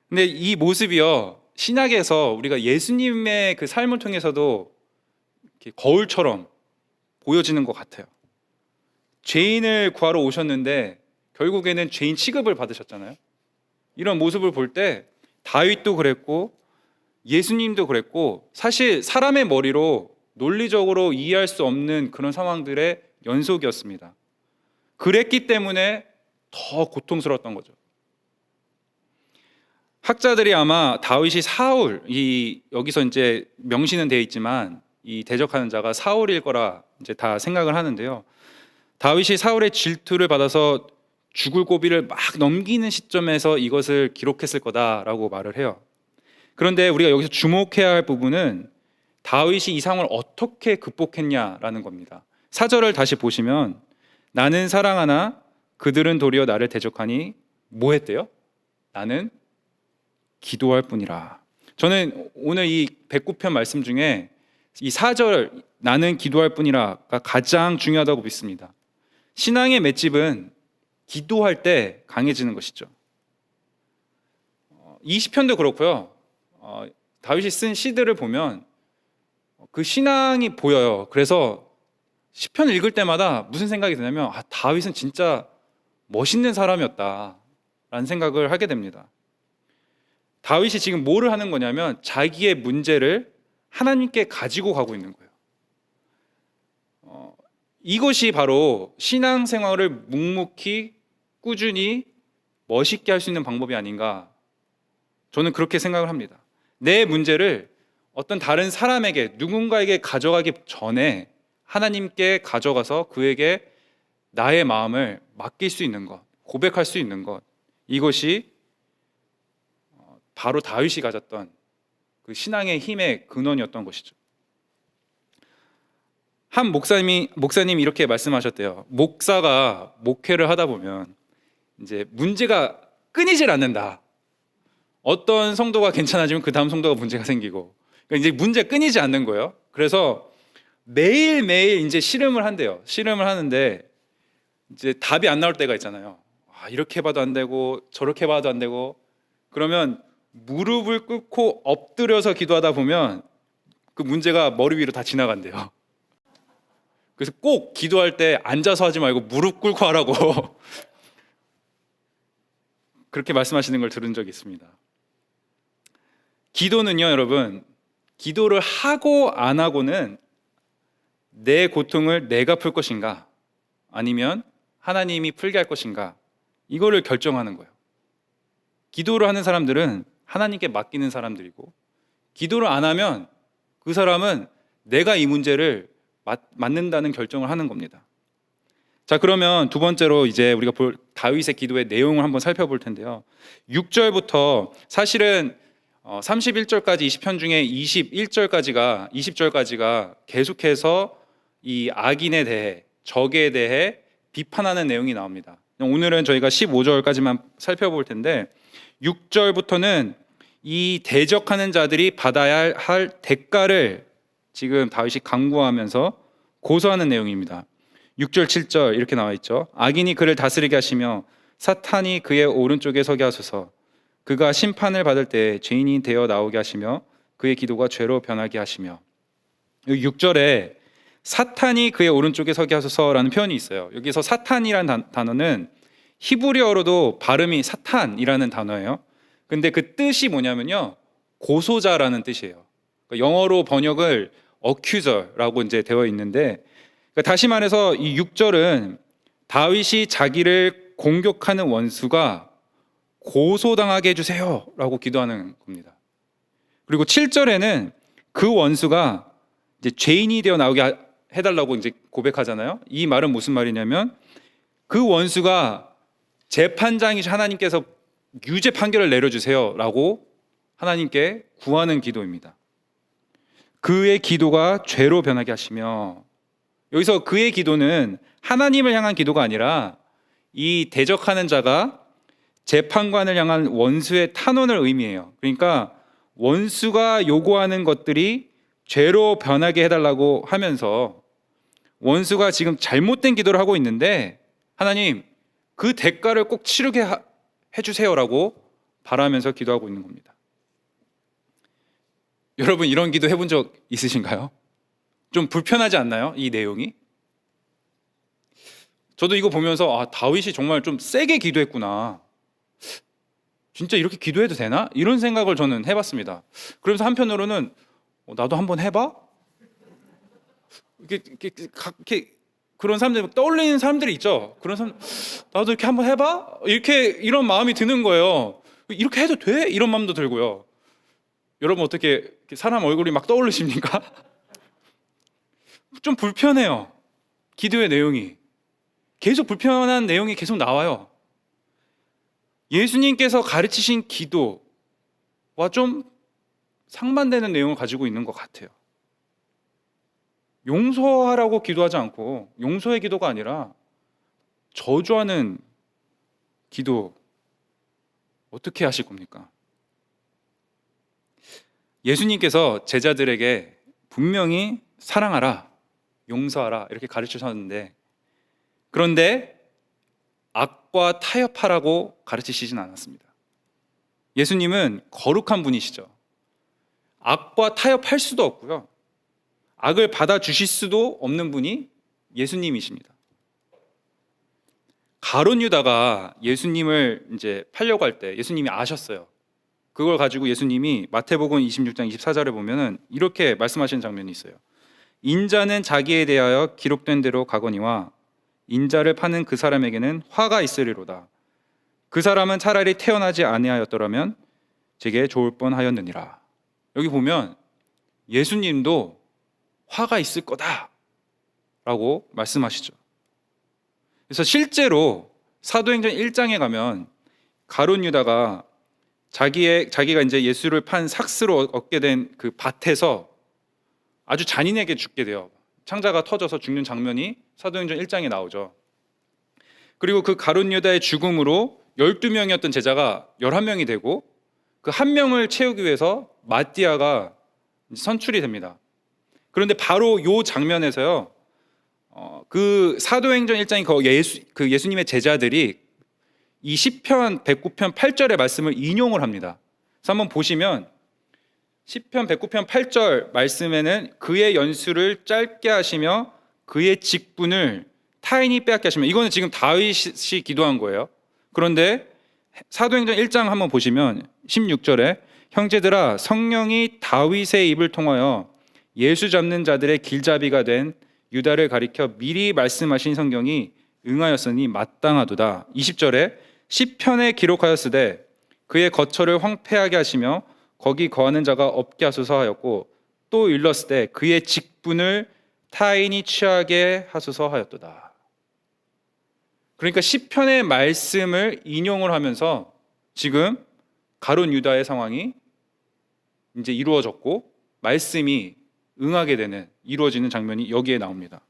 근데 이 모습이요 신약에서 우리가 예수님의 그 삶을 통해서도 이렇게 거울처럼 보여지는 것 같아요. 죄인을 구하러 오셨는데 결국에는 죄인 취급을 받으셨잖아요. 이런 모습을 볼 때 다윗도 그랬고 예수님도 그랬고 사실 사람의 머리로 논리적으로 이해할 수 없는 그런 상황들의 연속이었습니다. 그랬기 때문에 더 고통스러웠던 거죠. 학자들이 아마 다윗이 사울, 여기서 이제 명시는 되어 있지만 이 대적하는 자가 사울일 거라 이제 다 생각을 하는데요. 다윗이 사울의 질투를 받아서 죽을 고비를 막 넘기는 시점에서 이것을 기록했을 거다라고 말을 해요. 그런데 우리가 여기서 주목해야 할 부분은 다윗이 이 상황을 어떻게 극복했냐라는 겁니다. 4절을 다시 보시면 나는 사랑하나 그들은 도리어 나를 대적하니 뭐 했대요? 나는 기도할 뿐이라. 저는 오늘 이 109편 말씀 중에 이 4절 나는 기도할 뿐이라가 가장 중요하다고 믿습니다. 신앙의 맷집은 기도할 때 강해지는 것이죠. 20편도 그렇고요. 다윗이 쓴 시들을 보면 그 신앙이 보여요. 그래서 시편 읽을 때마다 무슨 생각이 드냐면 다윗은 진짜 멋있는 사람이었다라는 생각을 하게 됩니다. 다윗이 지금 뭐를 하는 거냐면 자기의 문제를 하나님께 가지고 가고 있는 거예요. 이것이 바로 신앙생활을 묵묵히 꾸준히 멋있게 할 수 있는 방법이 아닌가, 저는 그렇게 생각을 합니다. 내 문제를 어떤 다른 사람에게 누군가에게 가져가기 전에 하나님께 가져가서 그에게 나의 마음을 맡길 수 있는 것, 고백할 수 있는 것, 이것이 바로 다윗이 가졌던 그 신앙의 힘의 근원이었던 것이죠. 한 목사님이 이렇게 말씀하셨대요. 목사가 목회를 하다 보면 이제 문제가 끊이질 않는다. 어떤 성도가 괜찮아지면 그 다음 성도가 문제가 생기고, 그러니까 이제 문제 끊이지 않는 거예요. 그래서 매일매일 이제 씨름을 한대요. 씨름을 하는데 이제 답이 안 나올 때가 있잖아요. 이렇게 봐도 안 되고 저렇게 봐도 안 되고, 그러면 무릎을 꿇고 엎드려서 기도하다 보면 그 문제가 머리 위로 다 지나간대요. 그래서 꼭 기도할 때 앉아서 하지 말고 무릎 꿇고 하라고 그렇게 말씀하시는 걸 들은 적이 있습니다. 기도는요, 여러분, 기도를 하고 안 하고는 내 고통을 내가 풀 것인가 아니면 하나님이 풀게 할 것인가, 이거를 결정하는 거예요. 기도를 하는 사람들은 하나님께 맡기는 사람들이고, 기도를 안 하면 그 사람은 내가 이 문제를 맡는다는 결정을 하는 겁니다. 자, 그러면 두 번째로 이제 우리가 볼 다윗의 기도의 내용을 한번 살펴볼 텐데요. 6절부터 사실은 31절까지 20편 중에 20절까지가 계속해서 이 악인에 대해, 적에 대해 비판하는 내용이 나옵니다. 오늘은 저희가 15절까지만 살펴볼 텐데 6절부터는 이 대적하는 자들이 받아야 할 대가를 지금 다윗이 강구하면서 고소하는 내용입니다. 6절 7절 이렇게 나와 있죠. 악인이 그를 다스리게 하시며 사탄이 그의 오른쪽에 서게 하소서. 그가 심판을 받을 때 죄인이 되어 나오게 하시며 그의 기도가 죄로 변하게 하시며. 6절에 사탄이 그의 오른쪽에 서게 하소서라는 표현이 있어요. 여기서 사탄이라는 단어는 히브리어로도 발음이 사탄이라는 단어예요. 근데 그 뜻이 뭐냐면요, 고소자라는 뜻이에요. 그러니까 영어로 번역을 accuser라고 이제 되어 있는데, 그러니까 다시 말해서 이 6절은 다윗이 자기를 공격하는 원수가 고소당하게 해주세요라고 기도하는 겁니다. 그리고 7절에는 그 원수가 이제 죄인이 되어 나오게 해달라고 이제 고백하잖아요. 이 말은 무슨 말이냐면 그 원수가 재판장이신 하나님께서 유죄 판결을 내려주세요라고 하나님께 구하는 기도입니다. 그의 기도가 죄로 변하게 하시며, 여기서 그의 기도는 하나님을 향한 기도가 아니라 이 대적하는 자가 재판관을 향한 원수의 탄원을 의미해요. 그러니까 원수가 요구하는 것들이 죄로 변하게 해달라고 하면서 원수가 지금 잘못된 기도를 하고 있는데 하나님 그 대가를 꼭 치르게 해주세요라고 바라면서 기도하고 있는 겁니다. 여러분 이런 기도 해본 적 있으신가요? 좀 불편하지 않나요? 이 내용이? 저도 이거 보면서 다윗이 정말 좀 세게 기도했구나. 진짜 이렇게 기도해도 되나? 이런 생각을 저는 해봤습니다. 그러면서 한편으로는 나도 한번 해봐? 이렇게 그런 사람들 떠올리는 사람들이 있죠. 그런 사람 나도 이렇게 한번 해봐? 이런 마음이 드는 거예요. 이렇게 해도 돼? 이런 마음도 들고요. 여러분 어떻게 사람 얼굴이 막 떠오르십니까? 좀 불편해요. 기도의 내용이 계속 불편한 내용이 계속 나와요. 예수님께서 가르치신 기도와 좀 상반되는 내용을 가지고 있는 것 같아요. 용서하라고 기도하지 않고 용서의 기도가 아니라 저주하는 기도 어떻게 하실 겁니까? 예수님께서 제자들에게 분명히 사랑하라, 용서하라 이렇게 가르치셨는데 그런데 악과 타협하라고 가르치시진 않았습니다. 예수님은 거룩한 분이시죠. 악과 타협할 수도 없고요. 악을 받아주실 수도 없는 분이 예수님이십니다. 가룟 유다가 예수님을 이제 팔려고 할 때 예수님이 아셨어요. 그걸 가지고 예수님이 마태복음 26장 24절에 보면은 이렇게 말씀하시는 장면이 있어요. 인자는 자기에 대하여 기록된 대로 가거니와 인자를 파는 그 사람에게는 화가 있으리로다. 그 사람은 차라리 태어나지 아니하였더라면 제게 좋을 뻔하였느니라. 여기 보면 예수님도 화가 있을 거다라고 말씀하시죠. 그래서 실제로 사도행전 1장에 가면 가룟 유다가 자기가 이제 예수를 판 삭스로 얻게 된 그 밭에서 아주 잔인하게 죽게 돼요. 창자가 터져서 죽는 장면이 사도행전 1장에 나오죠. 그리고 그 가룟 유다의 죽음으로 12명이었던 제자가 11명이 되고 그 한 명을 채우기 위해서 마띠아가 선출이 됩니다. 그런데 바로 요 장면에서요, 그 사도행전 1장이 그 예수님의 제자들이 이 시편 109편 8절의 말씀을 인용을 합니다. 그래서 한번 보시면 시편 109편 8절 말씀에는 그의 연수를 짧게 하시며 그의 직분을 타인이 빼앗게 하시며, 이거는 지금 다윗이 기도한 거예요. 그런데 사도행전 1장 한번 보시면 16절에 형제들아 성령이 다윗의 입을 통하여 예수 잡는 자들의 길잡이가 된 유다를 가리켜 미리 말씀하신 성경이 응하였으니 마땅하도다. 20절에 시편에 기록하였으되 그의 거처를 황폐하게 하시며 거기 거하는 자가 없게 하소서 하였고 또 일렀을 때 그의 직분을 타인이 취하게 하소서 하였도다. 그러니까 시편의 말씀을 인용을 하면서 지금 가룟 유다의 상황이 이제 이루어졌고 말씀이 응하게 되는, 이루어지는 장면이 여기에 나옵니다.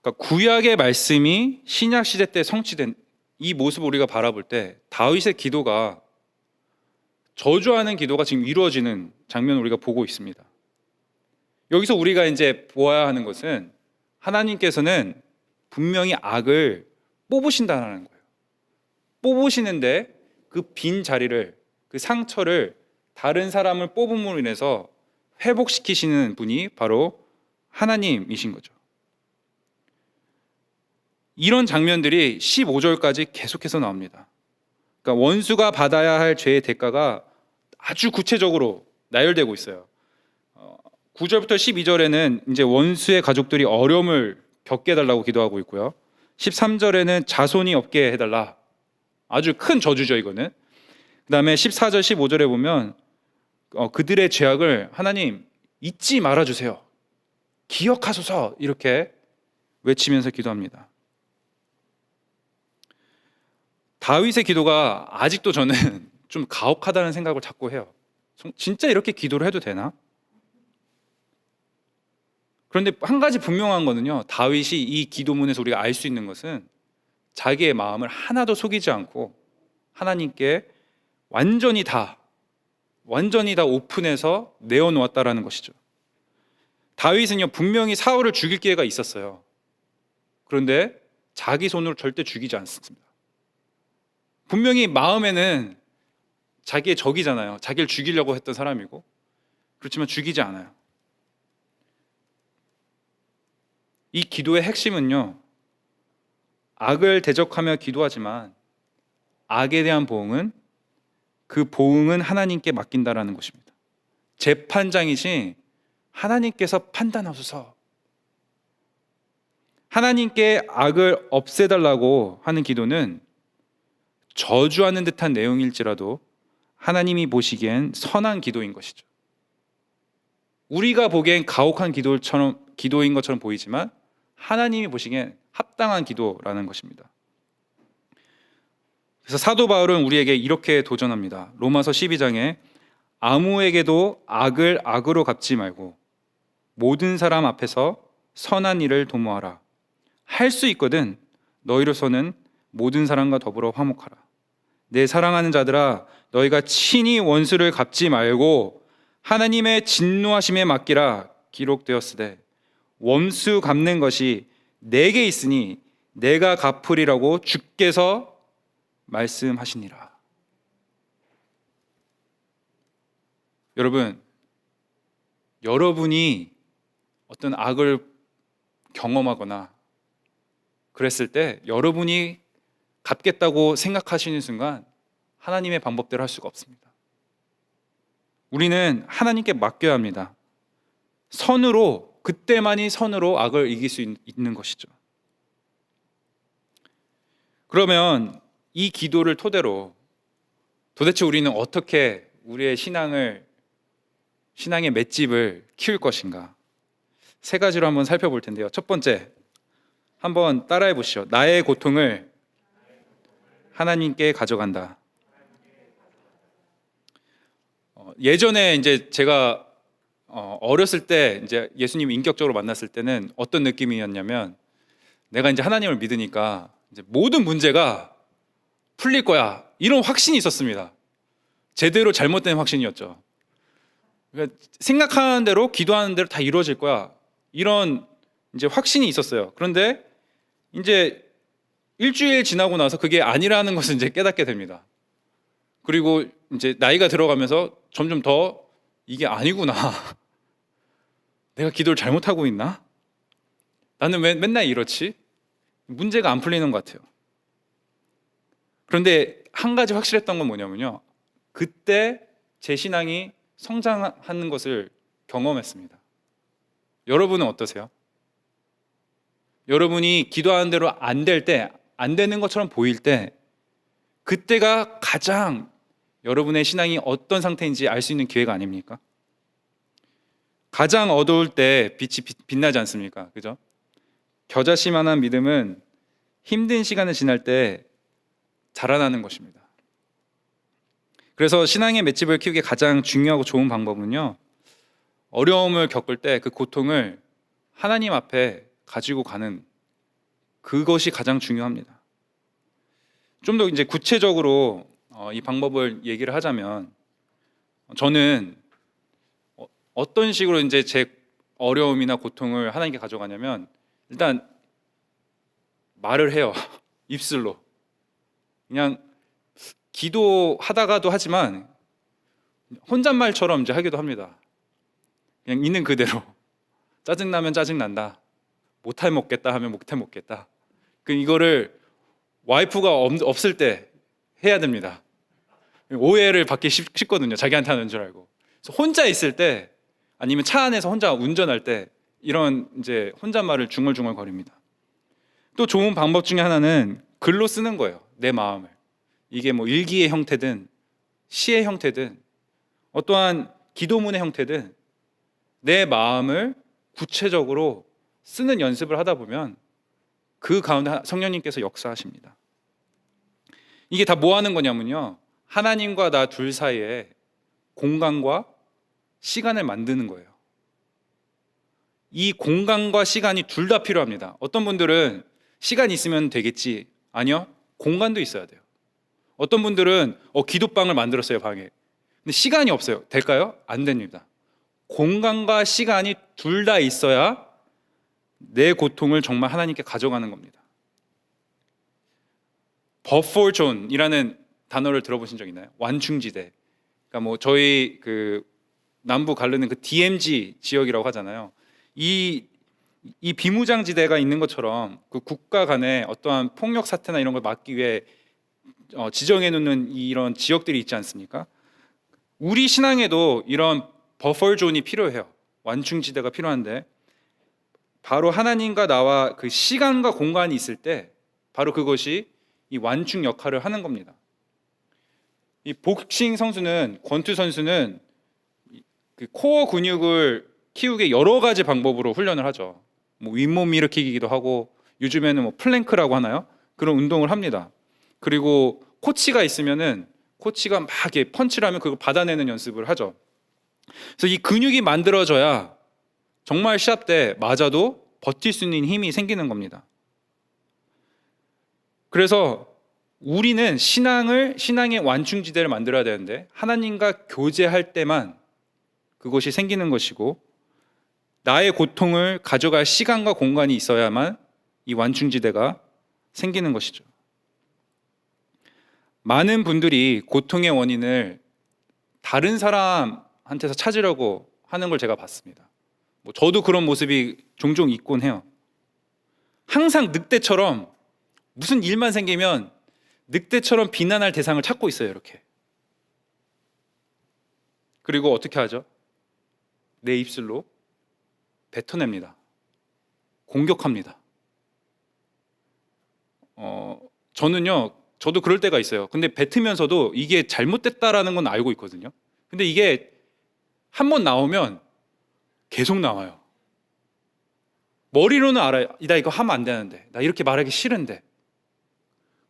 그러니까 구약의 말씀이 신약 시대 때 성취된 이 모습을 우리가 바라볼 때 다윗의 기도가, 저주하는 기도가 지금 이루어지는 장면을 우리가 보고 있습니다. 여기서 우리가 이제 보아야 하는 것은 하나님께서는 분명히 악을 뽑으신다는 거예요. 뽑으시는데 그 빈 자리를, 그 상처를 다른 사람을 뽑음으로 인해서 회복시키시는 분이 바로 하나님이신 거죠. 이런 장면들이 15절까지 계속해서 나옵니다. 그러니까 원수가 받아야 할 죄의 대가가 아주 구체적으로 나열되고 있어요. 9절부터 12절에는 이제 원수의 가족들이 어려움을 겪게 해달라고 기도하고 있고요. 13절에는 자손이 없게 해달라. 아주 큰 저주죠, 이거는. 그 다음에 14절, 15절에 보면 그들의 죄악을 하나님 잊지 말아주세요. 기억하소서. 이렇게 외치면서 기도합니다. 다윗의 기도가 아직도 저는 좀 가혹하다는 생각을 자꾸 해요. 진짜 이렇게 기도를 해도 되나? 그런데 한 가지 분명한 거는요, 다윗이 이 기도문에서 우리가 알 수 있는 것은 자기의 마음을 하나도 속이지 않고 하나님께 완전히 다 오픈해서 내어놓았다라는 것이죠. 다윗은요 분명히 사울을 죽일 기회가 있었어요. 그런데 자기 손으로 절대 죽이지 않습니다. 분명히 마음에는 자기의 적이잖아요. 자기를 죽이려고 했던 사람이고, 그렇지만 죽이지 않아요. 이 기도의 핵심은요, 악을 대적하며 기도하지만 악에 대한 보응은 그 보응은 하나님께 맡긴다라는 것입니다. 재판장이신 하나님께서 판단하소서. 하나님께 악을 없애달라고 하는 기도는 저주하는 듯한 내용일지라도 하나님이 보시기엔 선한 기도인 것이죠. 우리가 보기엔 가혹한 기도인 것처럼 보이지만 하나님이 보시기엔 합당한 기도라는 것입니다. 그래서 사도 바울은 우리에게 이렇게 도전합니다. 로마서 12장에 아무에게도 악을 악으로 갚지 말고 모든 사람 앞에서 선한 일을 도모하라. 할 수 있거든 너희로서는 모든 사람과 더불어 화목하라. 내 사랑하는 자들아, 너희가 친히 원수를 갚지 말고 하나님의 진노하심에 맡기라. 기록되었으되 원수 갚는 것이 내게 있으니 내가 갚으리라고 주께서 말씀하시니라. 여러분이 어떤 악을 경험하거나 그랬을 때 여러분이 갚겠다고 생각하시는 순간 하나님의 방법대로 할 수가 없습니다. 우리는 하나님께 맡겨야 합니다. 그때만이 선으로 악을 이길 수 있는 것이죠. 그러면 이 기도를 토대로 도대체 우리는 어떻게 우리의 신앙의 맷집을 키울 것인가? 세 가지로 한번 살펴볼 텐데요. 첫 번째, 한번 따라해 보시죠. 나의 고통을 하나님께 가져간다. 예전에 이제 제가 어렸을 때 이제 예수님 인격적으로 만났을 때는 어떤 느낌이었냐면, 내가 이제 하나님을 믿으니까 이제 모든 문제가 풀릴 거야, 이런 확신이 있었습니다. 제대로 잘못된 확신이었죠. 그러니까 생각하는 대로 기도하는 대로 다 이루어질 거야, 이런 이제 확신이 있었어요. 그런데 이제 일주일 지나고 나서 그게 아니라는 것을 이제 깨닫게 됩니다. 그리고 이제 나이가 들어가면서 점점 더 이게 아니구나. 내가 기도를 잘못하고 있나? 나는 왜 맨날 이렇지? 문제가 안 풀리는 것 같아요. 그런데 한 가지 확실했던 건 뭐냐면요, 그때 제 신앙이 성장하는 것을 경험했습니다. 여러분은 어떠세요? 여러분이 기도하는 대로 안 될 때, 안 되는 것처럼 보일 때, 그때가 가장 여러분의 신앙이 어떤 상태인지 알 수 있는 기회가 아닙니까? 가장 어두울 때 빛이 빛나지 않습니까? 그죠? 겨자씨만한 믿음은 힘든 시간을 지날 때 자라나는 것입니다. 그래서 신앙의 맷집을 키우기 가장 중요하고 좋은 방법은요, 어려움을 겪을 때 그 고통을 하나님 앞에 가지고 가는, 그것이 가장 중요합니다. 좀 더 이제 구체적으로 이 방법을 얘기를 하자면, 저는 어떤 식으로 이제 제 어려움이나 고통을 하나님께 가져가냐면, 일단 말을 해요. 입술로. 그냥 기도하다가도 하지만 혼잣말처럼 이제 하기도 합니다. 그냥 있는 그대로. 짜증나면 짜증난다, 못해 먹겠다 하면 못해 먹겠다. 이거를 와이프가 없을 때 해야 됩니다. 오해를 받기 쉽거든요. 자기한테 하는 줄 알고. 그래서 혼자 있을 때, 아니면 차 안에서 혼자 운전할 때 이런 이제 혼잣말을 중얼중얼 거립니다. 또 좋은 방법 중에 하나는 글로 쓰는 거예요. 내 마음을. 이게 뭐 일기의 형태든 시의 형태든 어떠한 기도문의 형태든 내 마음을 구체적으로 쓰는 연습을 하다 보면 그 가운데 성령님께서 역사하십니다. 이게 다 뭐 하는 거냐면요, 하나님과 나 둘 사이에 공간과 시간을 만드는 거예요. 이 공간과 시간이 둘 다 필요합니다. 어떤 분들은 시간이 있으면 되겠지. 아니요, 공간도 있어야 돼요. 어떤 분들은 기도방을 만들었어요, 방에. 근데 시간이 없어요. 될까요? 안 됩니다. 공간과 시간이 둘 다 있어야 내 고통을 정말 하나님께 가져가는 겁니다. buffer zone이라는 단어를 들어보신 적 있나요? 완충지대. 그러니까 뭐 저희 그 남부 가르는 그 DMZ 지역이라고 하잖아요. 이 이 비무장지대가 있는 것처럼 그 국가 간의 어떠한 폭력 사태나 이런 걸 막기 위해 지정해 놓는 이런 지역들이 있지 않습니까? 우리 신앙에도 이런 버퍼 존이 필요해요. 완충지대가 필요한데 바로 하나님과 나와 그 시간과 공간이 있을 때 바로 그것이 이 완충 역할을 하는 겁니다. 이 복싱 선수는, 권투 선수는 그 코어 근육을 키우기 여러 가지 방법으로 훈련을 하죠. 뭐 윗몸 일으키기도 하고 요즘에는 뭐 플랭크라고 하나요? 그런 운동을 합니다. 그리고 코치가 있으면은 코치가 막 이렇게 펀치를 하면 그걸 받아내는 연습을 하죠. 그래서 이 근육이 만들어져야 정말 시합 때 맞아도 버틸 수 있는 힘이 생기는 겁니다. 그래서 우리는 신앙의 완충지대를 만들어야 되는데 하나님과 교제할 때만 그것이 생기는 것이고 나의 고통을 가져갈 시간과 공간이 있어야만 이 완충지대가 생기는 것이죠. 많은 분들이 고통의 원인을 다른 사람한테서 찾으려고 하는 걸 제가 봤습니다. 뭐 저도 그런 모습이 종종 있곤 해요. 항상 늑대처럼 무슨 일만 생기면 늑대처럼 비난할 대상을 찾고 있어요, 이렇게. 그리고 어떻게 하죠? 내 입술로 뱉어냅니다. 공격합니다. 저는요, 저도 그럴 때가 있어요. 근데 뱉으면서도 이게 잘못됐다라는 건 알고 있거든요. 근데 이게 한 번 나오면 계속 나와요. 머리로는 알아요. 나 이거 하면 안 되는데. 나 이렇게 말하기 싫은데.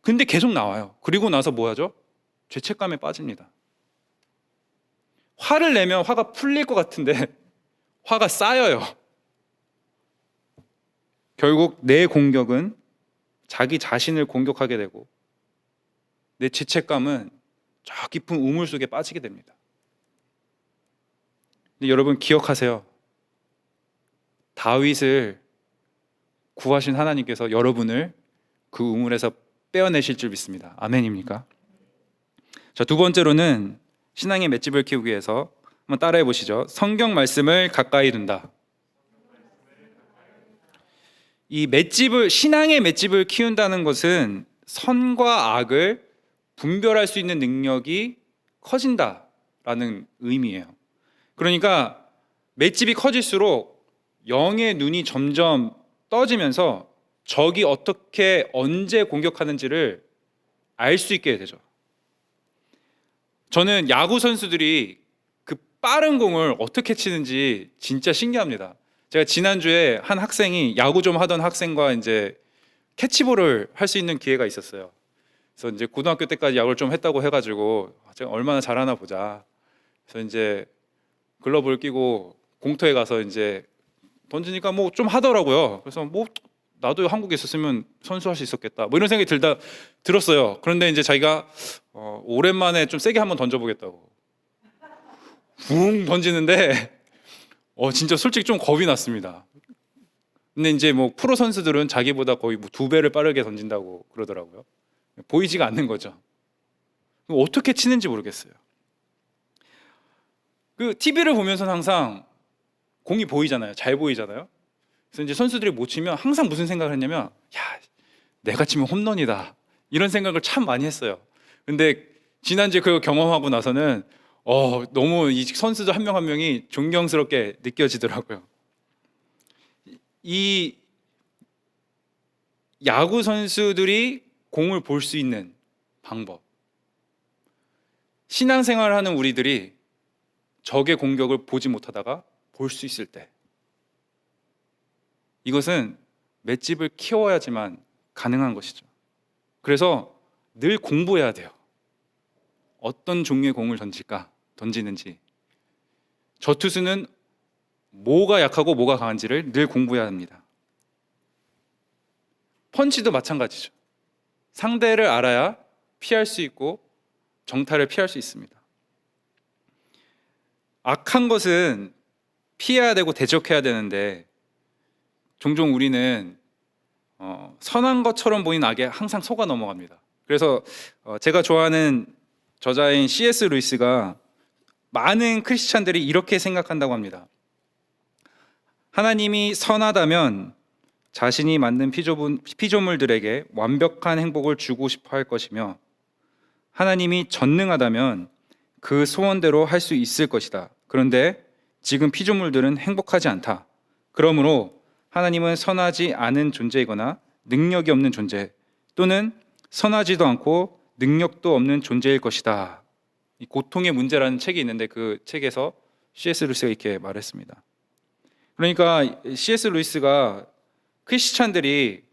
근데 계속 나와요. 그리고 나서 뭐 하죠? 죄책감에 빠집니다. 화를 내면 화가 풀릴 것 같은데 화가 쌓여요. 결국 내 공격은 자기 자신을 공격하게 되고 내 죄책감은 저 깊은 우물 속에 빠지게 됩니다. 근데 여러분 기억하세요. 다윗을 구하신 하나님께서 여러분을 그 우물에서 빼어내실 줄 믿습니다. 아멘입니까? 자, 두 번째로는 신앙의 맷집을 키우기 위해서 한번 따라해 보시죠. 성경 말씀을 가까이 둔다. 이 맷집을, 신앙의 맷집을 키운다는 것은 선과 악을 분별할 수 있는 능력이 커진다라는 의미예요. 그러니까 맷집이 커질수록 영의 눈이 점점 떠지면서 적이 어떻게 언제 공격하는지를 알 수 있게 되죠. 저는 야구 선수들이 그 빠른 공을 어떻게 치는지 진짜 신기합니다. 제가 지난주에 한 학생이 야구 좀 하던 학생과 이제 캐치볼을 할 수 있는 기회가 있었어요. 그래서 이제 고등학교 때까지 야구를 좀 했다고 해가지고 제가 얼마나 잘하나 보자. 그래서 이제 글러브를 끼고 공터에 가서 이제 던지니까 뭐 좀 하더라고요. 그래서 뭐 나도 한국에 있었으면 선수할 수 있었겠다. 뭐 이런 생각이 들었어요. 그런데 이제 자기가 오랜만에 좀 세게 한번 던져보겠다고 붕 던지는데 진짜 솔직히 좀 겁이 났습니다. 근데 이제 뭐 프로 선수들은 자기보다 거의 뭐 2배를 빠르게 던진다고 그러더라고요. 보이지가 않는 거죠. 어떻게 치는지 모르겠어요. 그 TV를 보면서는 항상 공이 보이잖아요. 잘 보이잖아요. 그래서 이제 선수들이 못 치면 항상 무슨 생각을 했냐면, 야, 내가 치면 홈런이다. 이런 생각을 참 많이 했어요. 근데 지난주에 그걸 경험하고 나서는 너무 이 선수들 한 명 한 명이 존경스럽게 느껴지더라고요. 이 야구 선수들이 공을 볼 수 있는 방법. 신앙생활을 하는 우리들이 적의 공격을 보지 못하다가 볼 수 있을 때, 이것은 맷집을 키워야지만 가능한 것이죠. 그래서 늘 공부해야 돼요. 어떤 종류의 공을 던지는지. 저 투수는 뭐가 약하고 뭐가 강한지를 늘 공부해야 합니다. 펀치도 마찬가지죠. 상대를 알아야 피할 수 있고 정타를 피할 수 있습니다. 악한 것은 피해야 되고 대적해야 되는데 종종 우리는 선한 것처럼 보이는 악에 항상 속아 넘어갑니다. 그래서 제가 좋아하는 저자인 C.S. 루이스가 많은 크리스찬들이 이렇게 생각한다고 합니다. 하나님이 선하다면 자신이 만든 피조물들에게 완벽한 행복을 주고 싶어 할 것이며 하나님이 전능하다면 그 소원대로 할 수 있을 것이다. 그런데 지금 피조물들은 행복하지 않다. 그러므로 하나님은 선하지 않은 존재이거나 능력이 없는 존재 또는 선하지도 않고 능력도 없는 존재일 것이다. 이 고통의 문제라는 책이 있는데 그 책에서 C.S. 루이스가 이렇게 말했습니다. 그러니까 C.S. 루이스가 크리스찬들이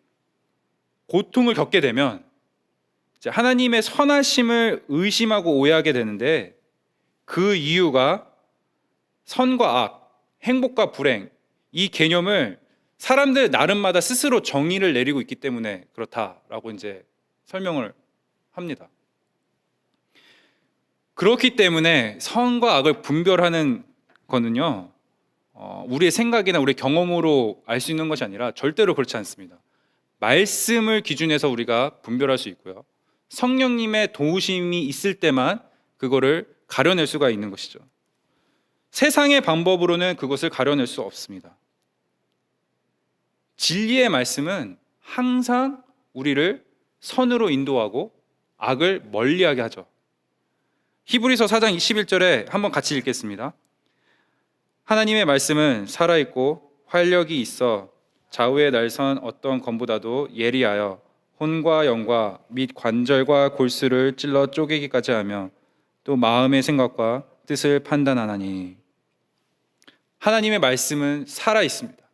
고통을 겪게 되면 이제 하나님의 선하심을 의심하고 오해하게 되는데 그 이유가 선과 악, 행복과 불행 이 개념을 사람들 나름마다 스스로 정의를 내리고 있기 때문에 그렇다라고 이제 설명을 합니다. 그렇기 때문에 선과 악을 분별하는 거는요, 우리의 생각이나 우리의 경험으로 알 수 있는 것이 아니라 절대로 그렇지 않습니다. 말씀을 기준해서 우리가 분별할 수 있고요. 성령님의 도우심이 있을 때만 그거를 가려낼 수가 있는 것이죠. 세상의 방법으로는 그것을 가려낼 수 없습니다. 진리의 말씀은 항상 우리를 선으로 인도하고 악을 멀리하게 하죠. 히브리서 4장 21절에 한번 같이 읽겠습니다. 하나님의 말씀은 살아있고 활력이 있어 좌우의 날선 어떤 검보다도 예리하여 혼과 영과 및 관절과 골수를 찔러 쪼개기까지 하며 또 마음의 생각과 뜻을 판단하나니. 하나님의 말씀은 살아있습니다.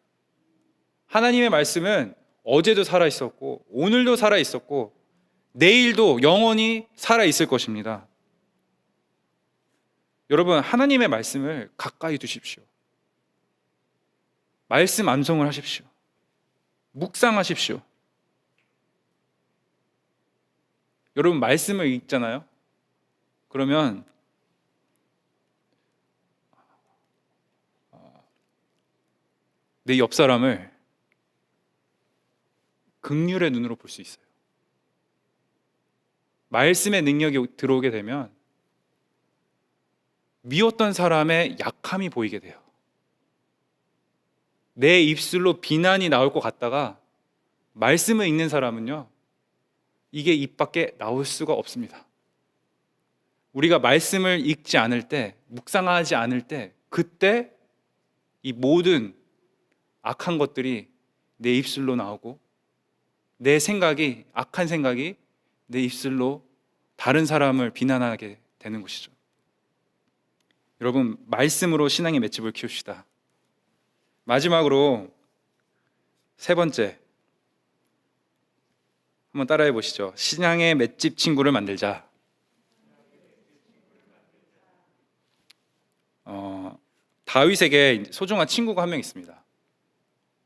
하나님의 말씀은 어제도 살아있었고 오늘도 살아있었고 내일도 영원히 살아있을 것입니다. 여러분, 하나님의 말씀을 가까이 두십시오. 말씀 암송을 하십시오. 묵상하십시오. 여러분, 말씀을 읽잖아요. 그러면 내 옆 사람을 긍휼의 눈으로 볼 수 있어요. 말씀의 능력이 들어오게 되면 미웠던 사람의 약함이 보이게 돼요. 내 입술로 비난이 나올 것 같다가 말씀을 읽는 사람은요, 이게 입 밖에 나올 수가 없습니다. 우리가 말씀을 읽지 않을 때, 묵상하지 않을 때, 그때 이 모든 악한 것들이 내 입술로 나오고 내 생각이, 악한 생각이 내 입술로 다른 사람을 비난하게 되는 것이죠. 여러분, 말씀으로 신앙의 맷집을 키웁시다. 마지막으로 세 번째, 한번 따라해 보시죠. 신앙의 맷집 친구를 만들자. 다윗에게 소중한 친구가 한 명 있습니다.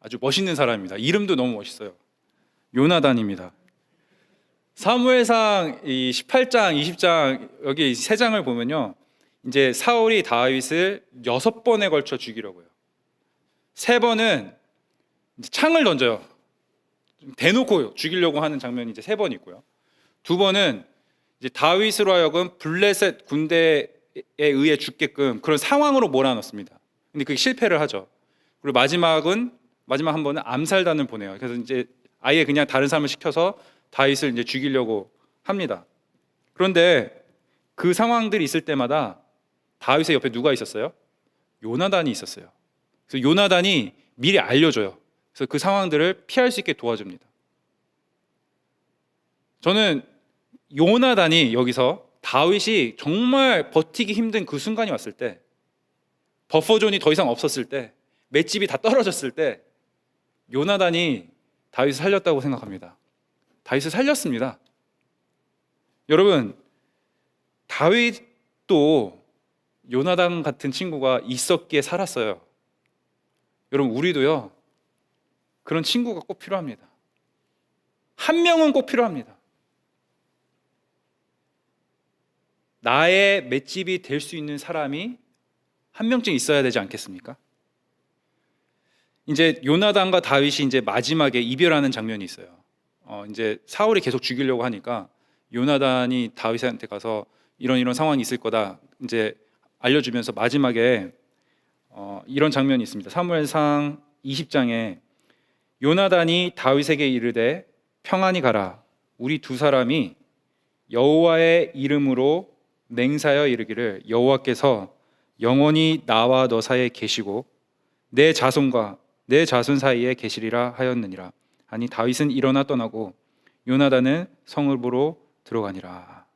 아주 멋있는 사람입니다. 이름도 너무 멋있어요. 요나단입니다. 사무엘상 18장, 20장 여기 세 장을 보면요, 이제 사울이 다윗을 6번에 걸쳐 죽이려고요. 3번은 창을 던져요. 대놓고 죽이려고 하는 장면이 이제 3번 있고요. 2번은 이제 다윗으로 하여금 블레셋 군대에 의해 죽게끔 그런 상황으로 몰아넣습니다. 근데 그게 실패를 하죠. 그리고 마지막 한 번은 암살단을 보내요. 그래서 이제 아예 그냥 다른 사람을 시켜서 다윗을 이제 죽이려고 합니다. 그런데 그 상황들이 있을 때마다 다윗의 옆에 누가 있었어요? 요나단이 있었어요. 그래서 요나단이 미리 알려줘요. 그래서 그 상황들을 피할 수 있게 도와줍니다. 저는 요나단이 여기서 다윗이 정말 버티기 힘든 그 순간이 왔을 때, 버퍼존이 더 이상 없었을 때, 맷집이 다 떨어졌을 때 요나단이 다윗을 살렸다고 생각합니다. 다윗을 살렸습니다. 여러분, 다윗도 요나단 같은 친구가 있었기에 살았어요. 여러분, 우리도요, 그런 친구가 꼭 필요합니다. 한 명은 꼭 필요합니다. 나의 맷집이 될 수 있는 사람이 한 명쯤 있어야 되지 않겠습니까? 이제 요나단과 다윗이 이제 마지막에 이별하는 장면이 있어요. 이제 사울이 계속 죽이려고 하니까 요나단이 다윗한테 가서 이런 상황이 있을 거다 이제 알려주면서 마지막에 이런 장면이 있습니다. 사무엘상 20장에 요나단이 다윗에게 이르되 평안히 가라. 우리 두 사람이 여호와의 이름으로 맹세하여 이르기를 여호와께서 영원히 나와 너 사이에 계시고 내 자손과 내 자손 사이에 계시리라 하였느니라. 아니 다윗은 일어나 떠나고 요나단은 성읍으로 들어가니라.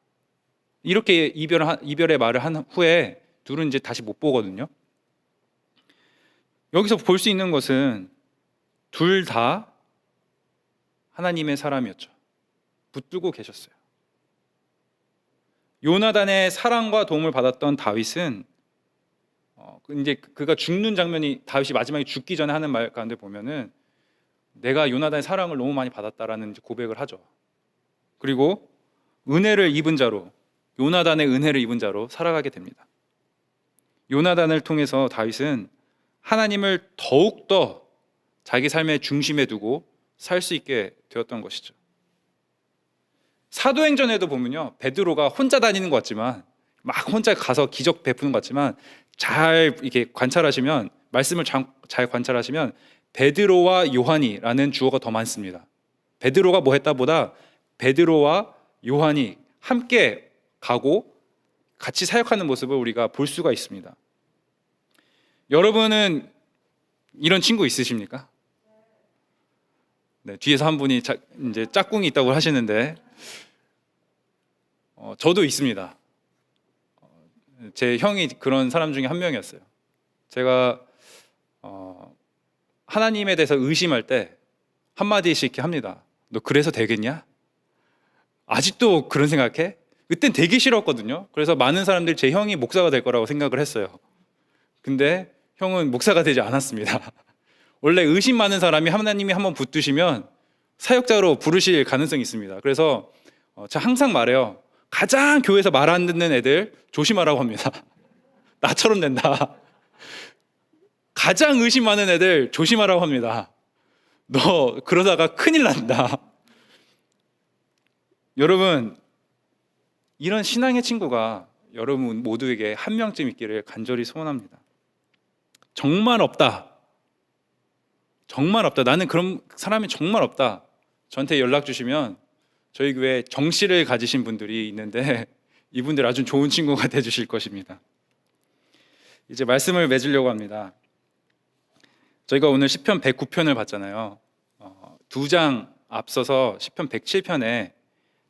이렇게 이별의 말을 한 후에 둘은 이제 다시 못 보거든요. 여기서 볼 수 있는 것은 둘 다 하나님의 사람이었죠. 붙들고 계셨어요. 요나단의 사랑과 도움을 받았던 다윗은 이제 그가 죽는 장면이 다윗이 마지막에 죽기 전에 하는 말 가운데 보면은 내가 요나단의 사랑을 너무 많이 받았다라는 고백을 하죠. 그리고 은혜를 입은 자로, 요나단의 은혜를 입은 자로 살아가게 됩니다. 요나단을 통해서 다윗은 하나님을 더욱더 자기 삶의 중심에 두고 살 수 있게 되었던 것이죠. 사도행전에도 보면요, 베드로가 혼자 다니는 것 같지만, 막 혼자 가서 기적 베푸는 것 같지만, 잘 이렇게 관찰하시면, 말씀을 잘 관찰하시면 베드로와 요한이라는 주어가 더 많습니다. 베드로가 뭐 했다보다 베드로와 요한이 함께 가고 같이 사역하는 모습을 우리가 볼 수가 있습니다. 여러분은 이런 친구 있으십니까? 네, 뒤에서 한 분이 이제 짝꿍이 있다고 하시는데 저도 있습니다. 제 형이 그런 사람 중에 한 명이었어요. 제가 하나님에 대해서 의심할 때 한마디씩 이렇게 합니다. 너 그래서 되겠냐? 아직도 그런 생각해? 그땐 되게 싫었거든요. 그래서 많은 사람들이 제 형이 목사가 될 거라고 생각을 했어요. 근데 형은 목사가 되지 않았습니다. 원래 의심 많은 사람이 하나님이 한번 붙드시면 사역자로 부르실 가능성이 있습니다. 그래서 제가 항상 말해요. 가장 교회에서 말 안 듣는 애들 조심하라고 합니다. 나처럼 된다. 가장 의심 많은 애들 조심하라고 합니다. 너 그러다가 큰일 난다. 여러분, 이런 신앙의 친구가 여러분 모두에게 한 명쯤 있기를 간절히 소원합니다. 정말 없다. 정말 없다. 나는 그런 사람이 정말 없다. 저한테 연락 주시면 저희 교회 정씨를 가지신 분들이 있는데 이분들 아주 좋은 친구가 되주실 것입니다. 이제 말씀을 맺으려고 합니다. 저희가 오늘 시편 109편을 봤잖아요. 2장 앞서서 시편 107편에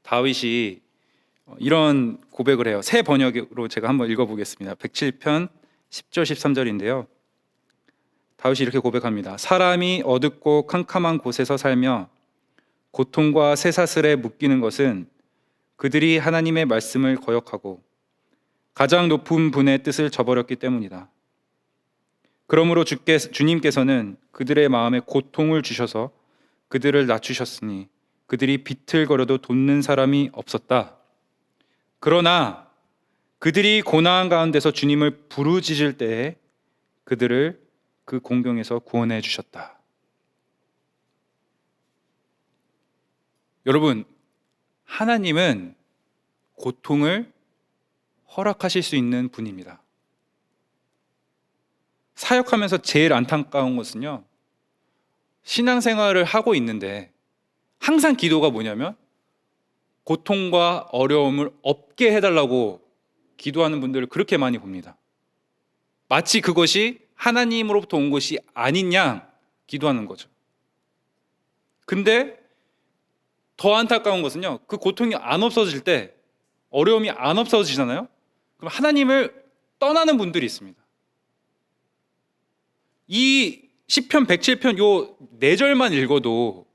다윗이 이런 고백을 해요. 새 번역으로 제가 한번 읽어보겠습니다. 107편 10절 13절인데요. 다윗이 이렇게 고백합니다. 사람이 어둡고 캄캄한 곳에서 살며 고통과 쇠사슬에 묶이는 것은 그들이 하나님의 말씀을 거역하고 가장 높은 분의 뜻을 저버렸기 때문이다. 그러므로 주님께서는 그들의 마음에 고통을 주셔서 그들을 낮추셨으니 그들이 비틀거려도 돋는 사람이 없었다. 그러나 그들이 고난 가운데서 주님을 부르짖을 때에 그들을 그 공경에서 구원해 주셨다. 여러분, 하나님은 고통을 허락하실 수 있는 분입니다. 사역하면서 제일 안타까운 것은요, 신앙생활을 하고 있는데 항상 기도가 뭐냐면 고통과 어려움을 없게 해달라고 기도하는 분들을 그렇게 많이 봅니다. 마치 그것이 하나님으로부터 온 것이 아닌 양 기도하는 거죠. 근데 더 안타까운 것은요, 그 고통이 안 없어질 때, 어려움이 안 없어지잖아요. 그럼 하나님을 떠나는 분들이 있습니다. 이 시편 107편 요 4절만 읽어도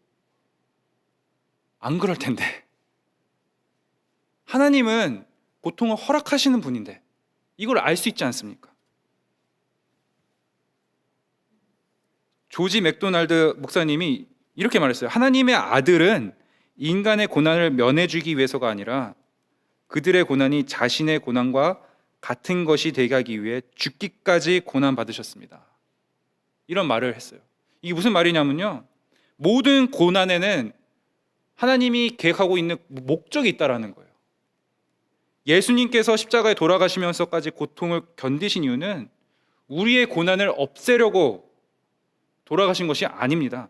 안 그럴 텐데, 하나님은 고통을 허락하시는 분인데 이걸 알 수 있지 않습니까? 조지 맥도날드 목사님이 이렇게 말했어요. 하나님의 아들은 인간의 고난을 면해주기 위해서가 아니라 그들의 고난이 자신의 고난과 같은 것이 되게 하기 위해 죽기까지 고난받으셨습니다. 이런 말을 했어요. 이게 무슨 말이냐면요, 모든 고난에는 하나님이 계획하고 있는 목적이 있다라는 거예요. 예수님께서 십자가에 돌아가시면서까지 고통을 견디신 이유는 우리의 고난을 없애려고 돌아가신 것이 아닙니다.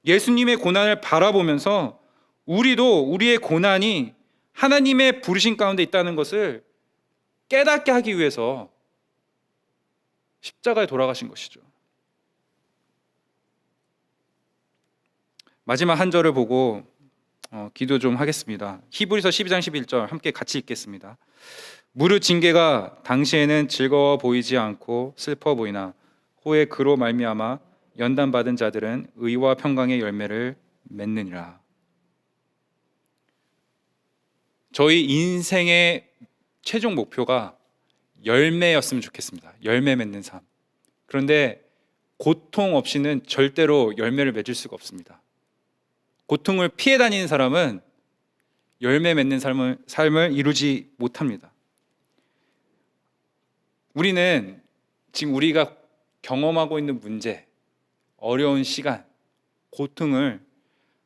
예수님의 고난을 바라보면서 우리도 우리의 고난이 하나님의 부르심 가운데 있다는 것을 깨닫게 하기 위해서 십자가에 돌아가신 것이죠. 마지막 한 절을 보고 기도 좀 하겠습니다. 히브리서 12장 11절 함께 같이 읽겠습니다. 무릇 징계가 당시에는 즐거워 보이지 않고 슬퍼 보이나 후에 그로 말미암아 연단받은 자들은 의와 평강의 열매를 맺느니라. 저희 인생의 최종 목표가 열매였으면 좋겠습니다. 열매 맺는 삶. 그런데 고통 없이는 절대로 열매를 맺을 수가 없습니다. 고통을 피해 다니는 사람은 열매 맺는 삶을 이루지 못합니다. 우리는 지금 우리가 경험하고 있는 문제, 어려운 시간, 고통을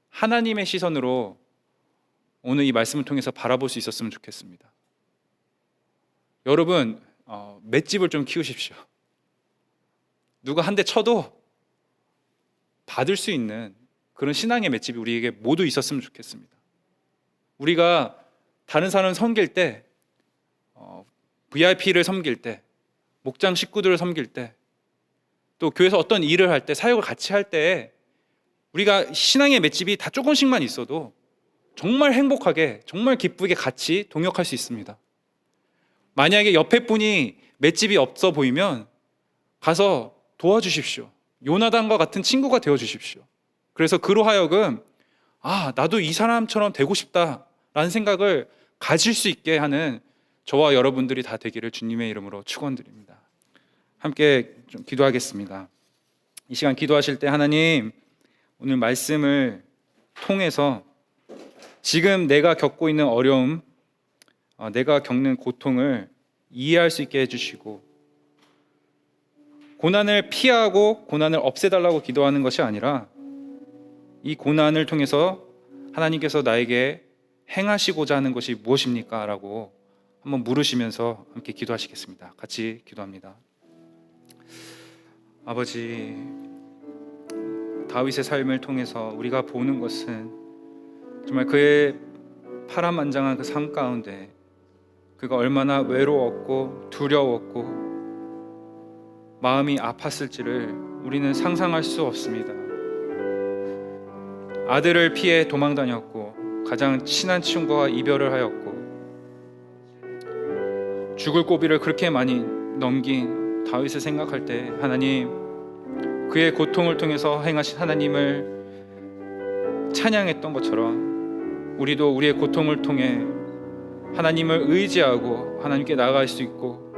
하나님의 시선으로 오늘 이 말씀을 통해서 바라볼 수 있었으면 좋겠습니다. 여러분, 맷집을 좀 키우십시오. 누가 한 대 쳐도 받을 수 있는 그런 신앙의 맷집이 우리에게 모두 있었으면 좋겠습니다. 우리가 다른 사람을 섬길 때, VIP를 섬길 때, 목장 식구들을 섬길 때, 또 교회에서 어떤 일을 할 때, 사역을 같이 할 때 우리가 신앙의 맷집이 다 조금씩만 있어도 정말 행복하게, 정말 기쁘게 같이 동역할 수 있습니다. 만약에 옆에 분이 맷집이 없어 보이면 가서 도와주십시오. 요나단과 같은 친구가 되어주십시오. 그래서 그로 하여금 나도 이 사람처럼 되고 싶다라는 생각을 가질 수 있게 하는 저와 여러분들이 다 되기를 주님의 이름으로 축원드립니다. 함께 좀 기도하겠습니다. 이 시간 기도하실 때 하나님, 오늘 말씀을 통해서 지금 내가 겪고 있는 어려움, 내가 겪는 고통을 이해할 수 있게 해주시고, 고난을 피하고 고난을 없애달라고 기도하는 것이 아니라 이 고난을 통해서 하나님께서 나에게 행하시고자 하는 것이 무엇입니까? 라고 한번 물으시면서 함께 기도하시겠습니다. 같이 기도합니다. 아버지, 다윗의 삶을 통해서 우리가 보는 것은 정말 그의 파란만장한 그 삶 가운데 그가 얼마나 외로웠고 두려웠고 마음이 아팠을지를 우리는 상상할 수 없습니다. 아들을 피해 도망 다녔고 가장 친한 친구와 이별을 하였고 죽을 고비를 그렇게 많이 넘긴 다윗을 생각할 때 하나님, 그의 고통을 통해서 행하신 하나님을 찬양했던 것처럼 우리도 우리의 고통을 통해 하나님을 의지하고 하나님께 나아갈 수 있고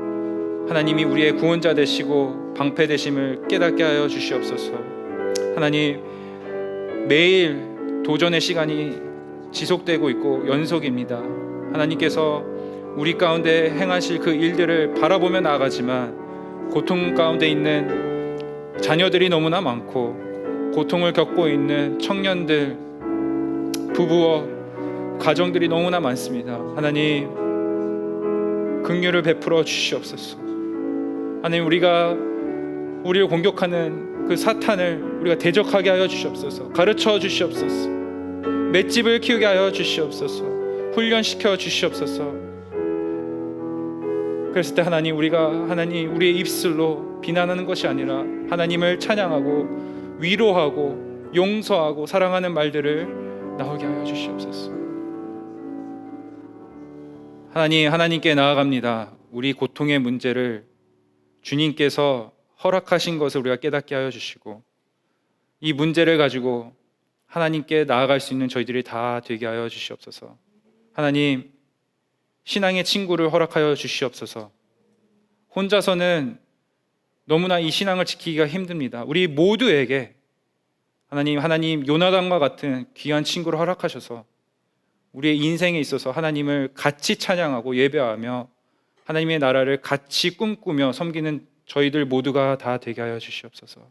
하나님이 우리의 구원자 되시고 방패 되심을 깨닫게 하여 주시옵소서. 하나님, 매일 도전의 시간이 지속되고 있고 연속입니다. 하나님께서 우리 가운데 행하실 그 일들을 바라보며 나아가지만 고통 가운데 있는 자녀들이 너무나 많고 고통을 겪고 있는 청년들, 부부와 가정들이 너무나 많습니다. 하나님, 긍휼을 베풀어 주시옵소서. 하나님, 우리를 공격하는 그 사탄을 우리가 대적하게 하여 주시옵소서. 가르쳐 주시옵소서. 맷집을 키우게 하여 주시옵소서. 훈련시켜 주시옵소서. 그랬을 때 하나님, 우리의 입술로 비난하는 것이 아니라 하나님을 찬양하고 위로하고 용서하고 사랑하는 말들을 나오게 하여 주시옵소서. 하나님께 나아갑니다. 우리 고통의 문제를 주님께서 허락하신 것을 우리가 깨닫게 하여 주시고 이 문제를 가지고 하나님께 나아갈 수 있는 저희들이 다 되게 하여 주시옵소서. 하나님, 신앙의 친구를 허락하여 주시옵소서. 혼자서는 너무나 이 신앙을 지키기가 힘듭니다. 우리 모두에게 하나님 요나단과 같은 귀한 친구를 허락하셔서 우리의 인생에 있어서 하나님을 같이 찬양하고 예배하며 하나님의 나라를 같이 꿈꾸며 섬기는 저희들 모두가 다 되게 하여 주시옵소서.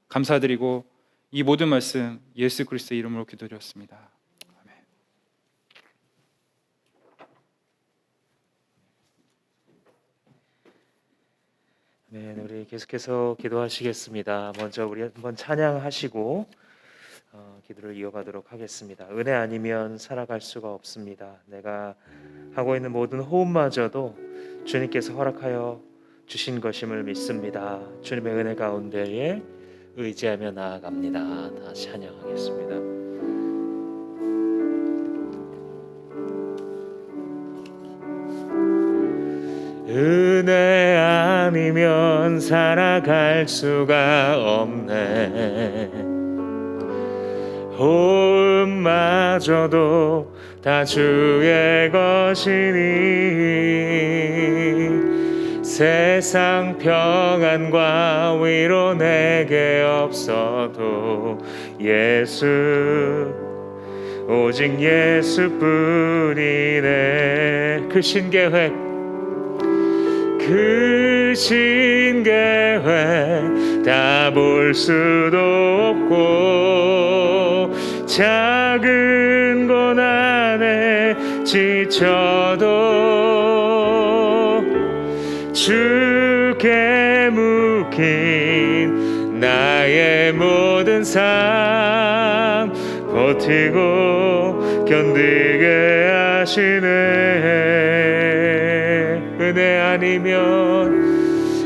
감사드리고 이 모든 말씀 예수 그리스도의 이름으로 기도드렸습니다. 아멘. 네, 우리 계속해서 기도하시겠습니다. 먼저 우리 한번 찬양하시고 기도를 이어가도록 하겠습니다. 은혜 아니면 살아갈 수가 없습니다. 내가 하고 있는 모든 호흡마저도 주님께서 허락하여 주신 것임을 믿습니다. 주님의 은혜 가운데에 의지하며 나아갑니다. 다시 찬양하겠습니다. 은혜 아니면 살아갈 수가 없네. 호흡마저도 다 주의 것이니 세상 평안과 위로 내게 없어도 예수 오직 예수뿐이네. 그 신계획 그 신계획 다 볼 수도 없고 작은 고난에 지쳐도 주께 묶인 나의 모든 삶 버티고 견디게 하시네.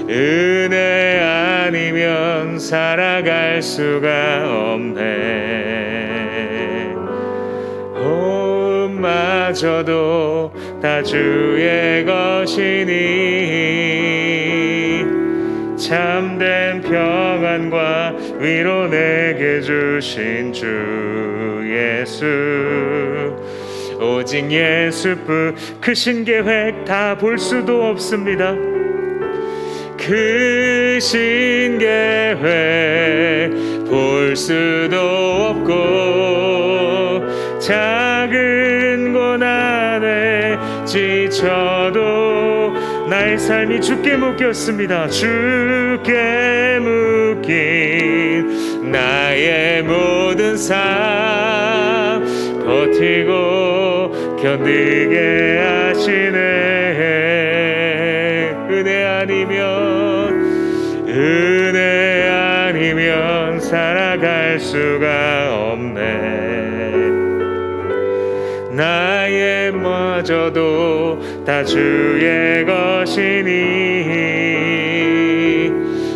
은혜 아니면 살아갈 수가 없네. 호흡마저도 다 주의 것이니 참된 평안과 위로 내게 주신 주 예수 오직 예수뿐. 그 신계획 다 볼 수도 없습니다. 그 신계획 볼 수도 없고 작은 고난에 지쳐도 나의 삶이 주께 묶였습니다. 주께 묶인 나의 모든 삶 버티고 견디게 하시네. 은혜 아니면 살아갈 수가 없네. 나의 마저도 다 주의 것이니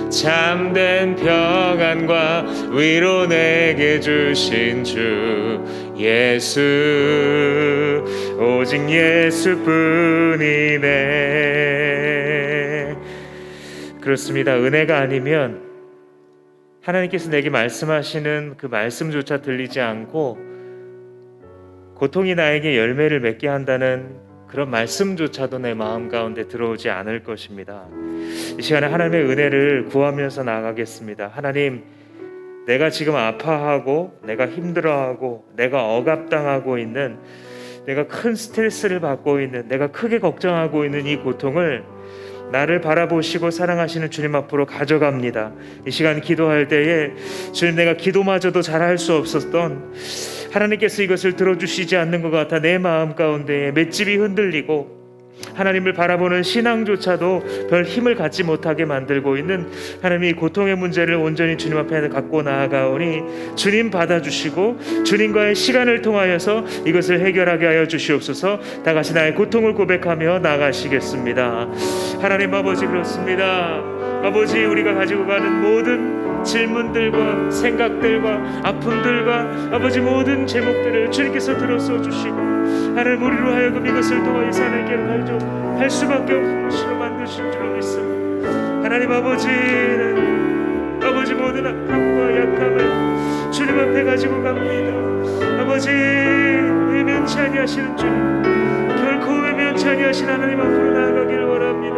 참된 평안과 위로 내게 주신 주 예수 오직 예수뿐이네. 그렇습니다. 은혜가 아니면 하나님께서 내게 말씀하시는 그 말씀조차 들리지 않고 고통이 나에게 열매를 맺게 한다는 그런 말씀조차도 내 마음 가운데 들어오지 않을 것입니다. 이 시간에 하나님의 은혜를 구하면서 나가겠습니다. 하나님, 내가 지금 아파하고 내가 힘들어하고 내가 억압당하고 있는, 내가 큰 스트레스를 받고 있는, 내가 크게 걱정하고 있는 이 고통을 나를 바라보시고 사랑하시는 주님 앞으로 가져갑니다. 이 시간 기도할 때에 주님, 내가 기도마저도 잘할 수 없었던, 하나님께서 이것을 들어주시지 않는 것 같아 내 마음 가운데 맷집이 흔들리고 하나님을 바라보는 신앙조차도 별 힘을 갖지 못하게 만들고 있는 하나님이 고통의 문제를 온전히 주님 앞에 갖고 나아가오니 주님 받아주시고 주님과의 시간을 통하여서 이것을 해결하게 하여 주시옵소서. 다 같이 나의 고통을 고백하며 나가시겠습니다. 하나님 아버지, 그렇습니다. 아버지, 우리가 가지고 가는 모든 질문들과 생각들과 아픔들과 아버지 모든 제목들을 주님께서 들어서 주시고 하나님, 우리로 하여금 이것을 통하여 살게 할 수밖에 없는 것으로 만드신 줄로 믿습니다. 하나님 아버지 모든 악함과 약함을 주님 앞에 가지고 갑니다. 아버지, 외면치 아니하시는 주님, 결코 외면치 아니하신 하나님 앞으로 나아가기를 원합니다.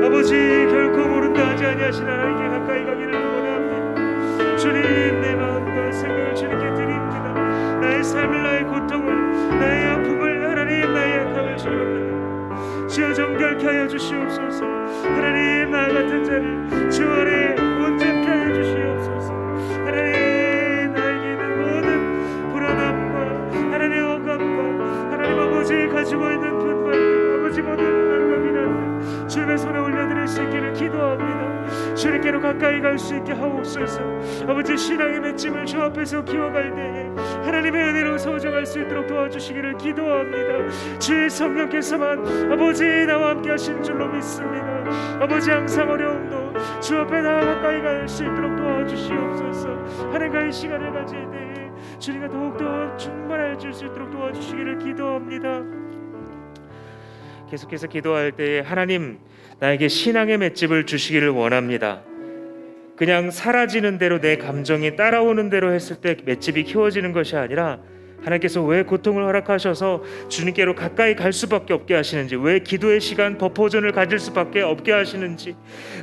아버지, 결코 모른다 하지 아니하신 하나님께 가까이 가기를 원합니다. 주님, 내 마음과 생각을 주님께 드립니다. 나의 삶을, 나의 고통을, 나의 아픔을, 하나님, 나의 약함을 주님 주여 정결케 하여 주시옵소서. 하나님, 나 같은 자를 주 안에 온전케 하여 주시옵소서. 하나님, 나에게 있는 모든 불안함과 하나님의 억압과 하나님 아버지 가지고 있는 분발, 아버지 모든 안감이라는 주님의 손에 올려드릴 수 있기를 기도합니다. 주님께로 가까이 갈 수 있게 하옵소서. 아버지 신앙의 맺짐을 주 앞에서 키워갈 때에 하나님의 은혜로 소정할 수 있도록 도와주시기를 기도합니다. 주의 성령께서만 아버지 나와 함께 하신 줄로 믿습니다. 아버지 항상 어려움도 주 앞에 나와 가까이 갈 수 있도록 도와주시옵소서. 하나님과의 시간을 가질 때에 주님과 더욱더 충만해질 수 있도록 도와주시기를 기도합니다. 계속해서 기도할 때에 하나님 나에게 신앙의 맷집을 주시기를 원합니다. 그냥 사라지는 대로 내 감정이 따라오는 대로 했을 때 맷집이 키워지는 것이 아니라 하나님께서 왜 고통을 허락하셔서 주님께로 가까이 갈 수밖에 없게 하시는지, 왜 기도의 시간 버퍼존을 가질 수밖에 없게 하시는지,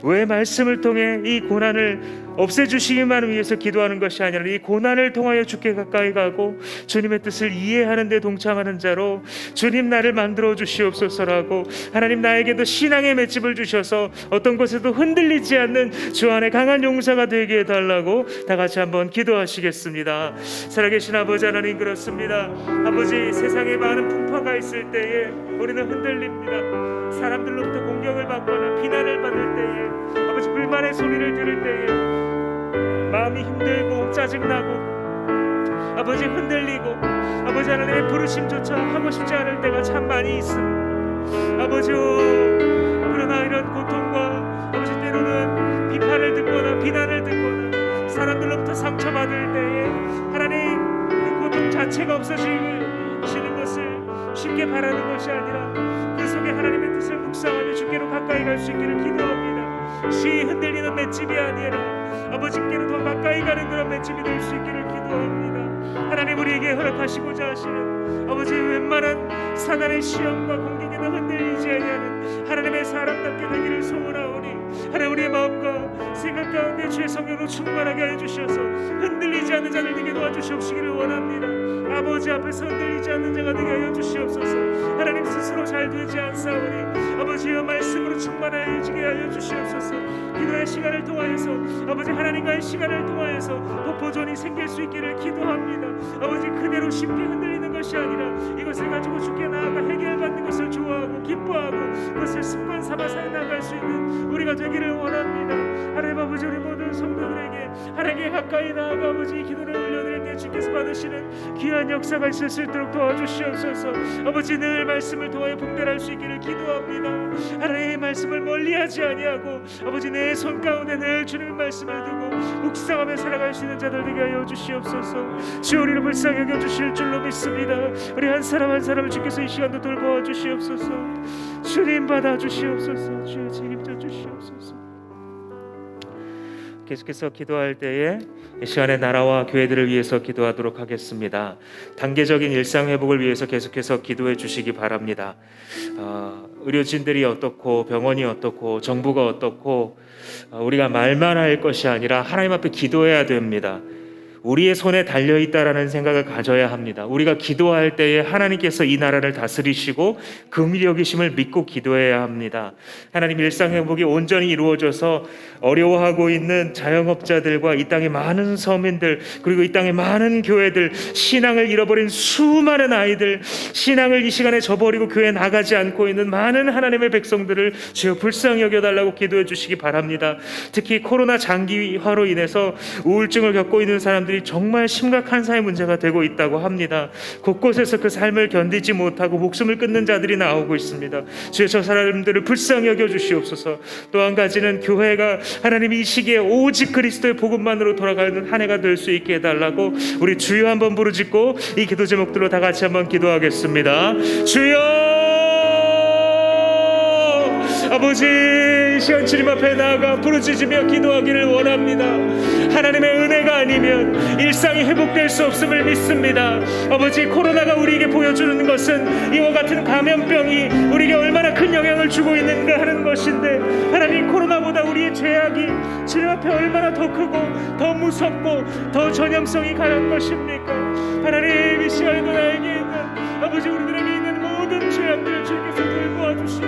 왜 말씀을 통해 이 고난을 없애주시기만 위해서 기도하는 것이 아니라 이 고난을 통하여 주께 가까이 가고 주님의 뜻을 이해하는 데 동참하는 자로 주님 나를 만들어 주시옵소서라고 하나님 나에게도 신앙의 맷집을 주셔서 어떤 것에도 흔들리지 않는 주 안에 강한 용사가 되게 해달라고 다 같이 한번 기도하시겠습니다. 살아계신 아버지 하나님, 그렇습니다. 아버지, 세상에 많은 풍파가 있을 때에 우리는 흔들립니다. 사람들로부터 공격을 받거나 비난을 받을 때에, 아버지 불만의 소리를 들을 때에 마음이 힘들고 짜증나고 아버지 흔들리고 아버지 하나님의 부르심조차 하고 싶지 않을 때가 참 많이 있습니다. 아버지, 그러나 이런 고통과 아버지 때로는 비판을 듣거나 비난을 듣거나 사람들로부터 상처받을 때에 하나님 그 고통 자체가 없어지는 것을 쉽게 바라는 것이 아니라 그 속에 하나님의 뜻을 묵상하며 주께로 가까이 갈 수 있기를 기도합니다. 쉬이 흔들리는 맷집이 아니라 아버지께로 더 가까이 가는 그런 맷집이 될 수 있기를 기도합니다. 하나님 우리에게 허락하시고자 하시는 아버지 웬만한 사단의 시험과 공격에도 흔들리지 아니하는 하나님의 사람답게 되기를 소원하오니 하나님 우리의 마음과 생각 가운데 주의 성령으로 충만하게 하여 주셔서 흔들리지 않는 자들 되게 도와주시옵시기를 원합니다. 아버지 앞에서 흔들리지 않는 자가 되게 하여 주시옵소서. 하나님 스스로 잘 되지 않사오니 아버지의 말씀으로 충만하여지게 하여 주시옵소서. 기도의 시간을 통하여서 아버지 하나님과의 시간을 통하여서 도포존이 생길 수 있기를 기도합니다. 아버지 그대로 쉽게 흔들리는 것이 아니라 이것을 가지고 주께 나아가 해결받는 것을 좋아하고 기뻐하고 그것을 습관 삼아 살아나갈 수 있는 우리가 되기를 원합니다. 하나님 아버지, 우리 모든 성도들에게 하나님께 가까이 나아가 아버지 기도를 올려드릴 때 주께서 받으시는 귀한 역사가 있을 수 있도록 도와주시옵소서. 아버지 늘 말씀을 통하여 분별할 수 있기를 기도합니다. 하나님의 말씀을 멀리하지 아니하고 아버지 내 손 가운데 늘 주님의 말씀을 두고 묵상하며 살아갈 수 있는 자들 되게 하여 주시옵소서. 주 우리를 불쌍히 여겨주실 줄로 믿습니다. 우리 한 사람 한 사람을 주께서 이 시간도 돌보아 주시옵소서. 주님 받아 주시옵소서. 주의 책임져 주시옵소서. 계속해서 기도할 때에 이 시간에 나라와 교회들을 위해서 기도하도록 하겠습니다. 단계적인 일상 회복을 위해서 계속해서 기도해 주시기 바랍니다. 의료진들이 어떻고 병원이 어떻고 정부가 어떻고 우리가 말만 할 것이 아니라 하나님 앞에 기도해야 됩니다. 우리의 손에 달려있다라는 생각을 가져야 합니다. 우리가 기도할 때에 하나님께서 이 나라를 다스리시고 긍휼히 여기심을 믿고 기도해야 합니다. 하나님 일상행복이 온전히 이루어져서 어려워하고 있는 자영업자들과 이 땅의 많은 서민들 그리고 이 땅의 많은 교회들, 신앙을 잃어버린 수많은 아이들, 신앙을 이 시간에 저버리고 교회에 나가지 않고 있는 많은 하나님의 백성들을 주여 불쌍히 여겨달라고 기도해 주시기 바랍니다. 특히 코로나 장기화로 인해서 우울증을 겪고 있는 사람들이 정말 심각한 사회 문제가 되고 있다고 합니다. 곳곳에서 그 삶을 견디지 못하고 목숨을 끊는 자들이 나오고 있습니다. 주여 저 사람들을 불쌍히 여겨주시옵소서. 또 한 가지는 교회가 하나님 이 시기에 오직 그리스도의 복음만으로 돌아가는 한 해가 될 수 있게 해달라고 우리 주여 한번 부르짖고 이 기도 제목들로 다 같이 한번 기도하겠습니다. 주여 아버지, 이 시간 주님 앞에 나아가 부르짖으며 기도하기를 원합니다. 하나님의 은혜가 아니면 일상이 회복될 수 없음을 믿습니다. 아버지, 코로나가 우리에게 보여주는 것은 이와 같은 감염병이 우리에게 얼마나 큰 영향을 주고 있는가 하는 것인데, 하나님 코로나보다 우리의 죄악이 주님 앞에 얼마나 더 크고 더 무섭고 더 전염성이 강한 것입니까? 하나님 이 시간에도 나에게 있는 아버지, 우리들에게 있는 모든 죄악들을 주께서 돌보아 주시고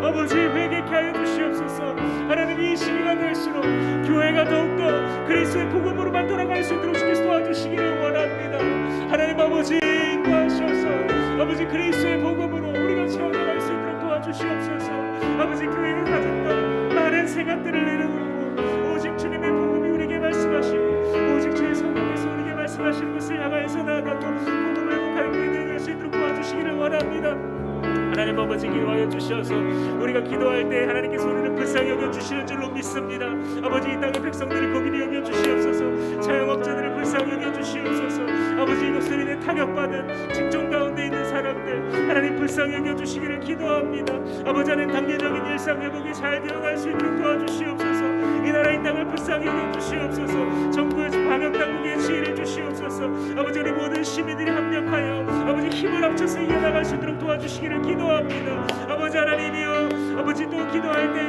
아버지 회개케 하여 주시옵소서. 하나님 이 시기가 될수록 교회가 더욱더 그리스도의 복음으로만 돌아갈 수 있도록 주께서 도와주시기를 원합니다. 하나님 아버지 인도하셔서 아버지 그리스도의 복음으로 우리가 채워나갈 수 있도록 도와주시옵소서. 아버지 교회가 가졌던 많은 생각들을 내려놓고 하나님 아버지 기도하여 주셔서 우리가 기도할 때 하나님께서 우리를 불쌍히 여겨주시는 줄로 믿습니다. 아버지 이 땅의 백성들이 고민히 여겨주시옵소서. 자영업자들을 불쌍히 여겨주시옵소서. 아버지 이것으로 인해 타격받은 직종 가운데 있는 사람들 하나님 불쌍히 여겨주시기를 기도합니다. 아버지 하나님 단계적인 일상 회복이 잘 되어갈 수 있도록 도와주시옵소서. 이 나라 이 땅을 불쌍히 여겨주시옵소서. 정부의 방역당국의 지혜를 주시옵소서. 아버지 우리 모든 시민들이 합력하여 아버지 힘을 합쳐서 이겨나갈 수 있도록 도와주시기를 기도합니다. 아버지 하나님이여 아버지 또 기도할 때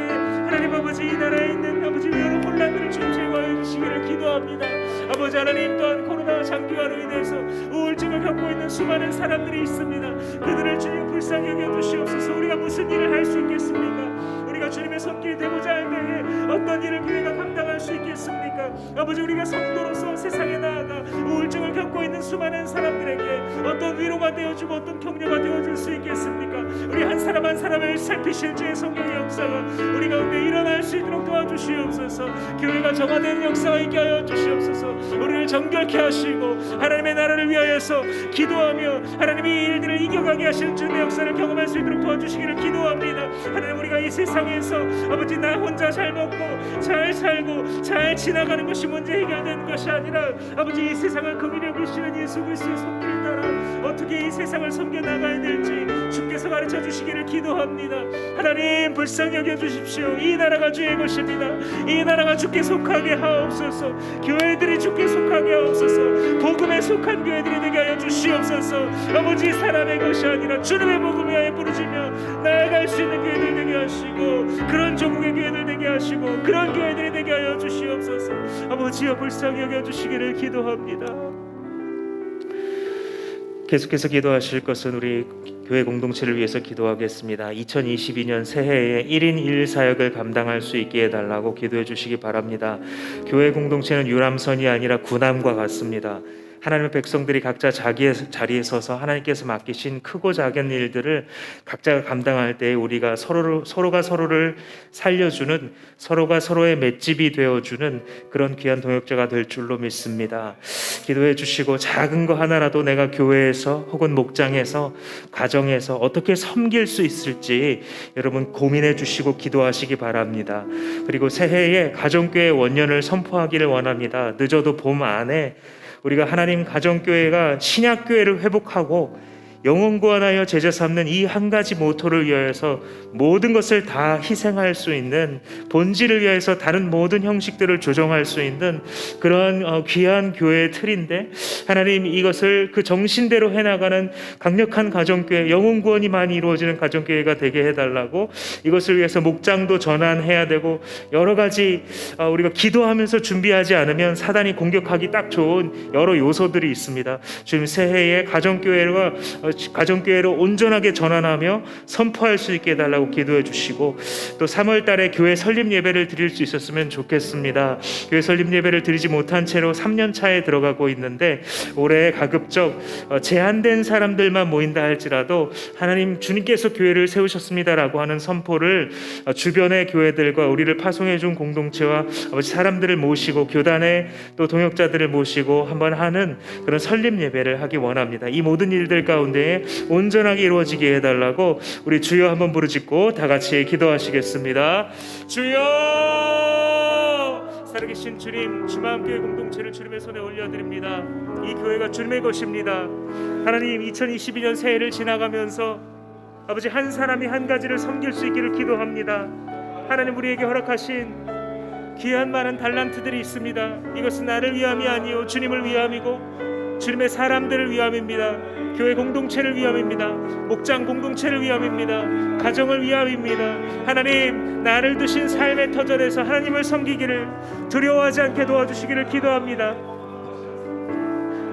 하나님 아버지 이 나라에 있는 아버지 여러 혼란들을 좀 제거해 주시기를 기도합니다. 아버지 하나님 또한 코로나 장기화로 인해서 우울증을 겪고 있는 수많은 사람들이 있습니다. 그들을 주님 불쌍히 여겨주시옵소서. 우리가 무슨 일을 할 수 있겠습니까? 우리가 주님의 손길이 되고자 할 때에 어떤 일을 교회가 감당할 수 있겠습니까? 아버지 우리가 성도로서 세상에 나아가 우울증을 겪고 있는 수많은 사람들에게 어떤 위로가 되어주고 어떤 격려가 되어줄 수 있겠습니까? 우리 한 사람 한 사람을 살피실 주의 성령의 역사가 우리 가운데 일어날 수 있도록 도와주시옵소서. 교회가 정화되는 역사가 있게 하여 주시옵소서. 우리를 정결케 하시고 하나님의 나라를 위하여서 기도하며 하나님이 이 일들을 이겨가게 하시는 주님의 역사를 경험할 수 있도록 도와주시기를 기도합니다. 하나님 우리가 이 세상에서 아버지 나 혼자 잘 먹고 잘 살고 잘 지나가는 것이 문제 해결되는 것이 아니라 아버지 이 세상을 긍휼히 여기시는 예수 그리스도의 손길을 따라 어떻게 이 세상을 섬겨 나가야 될지 주께서 가르쳐 주시기를 기도합니다. 하나님 불쌍히 여겨 주십시오. 이 나라가 주의 것입니다. 이 나라가 주께 속하게 하옵소서. 교회들이 주께 속하게 하옵소서. 복음에 속한 교회들이 되게 하여 주시옵소서. 아버지 사람의 것이 아니라 주님의 복음 위하여 부르짖며 나아갈 수 있는 교회들 되게 하시고 그런 조국의 교회들 되게 하시고 그런 교회들이 되게 하여 주시옵소서. 아버지여 불쌍히 여겨 주시기를 기도합니다. 계속해서 기도하실 것은 우리 교회 공동체를 위해서 기도하겠습니다. 2022년 새해에 1인 1사역을 감당할 수 있게 해달라고 기도해 주시기 바랍니다. 교회 공동체는 유람선이 아니라 군함과 같습니다. 하나님의 백성들이 각자 자기의 자리에 서서 하나님께서 맡기신 크고 작은 일들을 각자가 감당할 때 우리가 서로가 서로를 살려주는, 서로가 서로의 맷집이 되어주는 그런 귀한 동역자가 될 줄로 믿습니다. 기도해 주시고 작은 거 하나라도 내가 교회에서 혹은 목장에서 가정에서 어떻게 섬길 수 있을지 여러분 고민해 주시고 기도하시기 바랍니다. 그리고 새해에 가정교회 원년을 선포하기를 원합니다. 늦어도 봄 안에 우리가 하나님 가정교회가 신약교회를 회복하고 영혼 구원하여 제자 삼는 이 한 가지 모토를 위하여서 모든 것을 다 희생할 수 있는, 본질을 위하여서 다른 모든 형식들을 조정할 수 있는 그런 귀한 교회의 틀인데, 하나님 이것을 그 정신대로 해나가는 강력한 가정교회, 영혼 구원이 많이 이루어지는 가정교회가 되게 해달라고, 이것을 위해서 목장도 전환해야 되고 여러 가지 우리가 기도하면서 준비하지 않으면 사단이 공격하기 딱 좋은 여러 요소들이 있습니다. 주님 새해에 가정교회로 온전하게 전환하며 선포할 수 있게 해달라고 기도해 주시고, 또 3월 달에 교회 설립 예배를 드릴 수 있었으면 좋겠습니다. 교회 설립 예배를 드리지 못한 채로 3년 차에 들어가고 있는데, 올해 가급적 제한된 사람들만 모인다 할지라도 하나님 주님께서 교회를 세우셨습니다라고 하는 선포를 주변의 교회들과 우리를 파송해 준 공동체와 사람들을 모시고 교단의 또 동역자들을 모시고 한번 하는 그런 설립 예배를 하기 원합니다. 이 모든 일들 가운데 온전하게 이루어지게 해달라고 우리 주여 한번 부르짖고 다 같이 기도하시겠습니다. 주여, 살아계신 주님, 주마음교회 공동체를 주님의 손에 올려드립니다. 이 교회가 주님의 것입니다. 하나님 2022년 새해를 지나가면서 아버지 한 사람이 한 가지를 섬길 수 있기를 기도합니다. 하나님 우리에게 허락하신 귀한 많은 달란트들이 있습니다. 이것은 나를 위함이 아니요 주님을 위함이고 주님의 사람들을 위함입니다. 교회 공동체를 위함입니다. 목장 공동체를 위함입니다. 가정을 위함입니다. 하나님 나를 두신 삶의 터전에서 하나님을 섬기기를 두려워하지 않게 도와주시기를 기도합니다.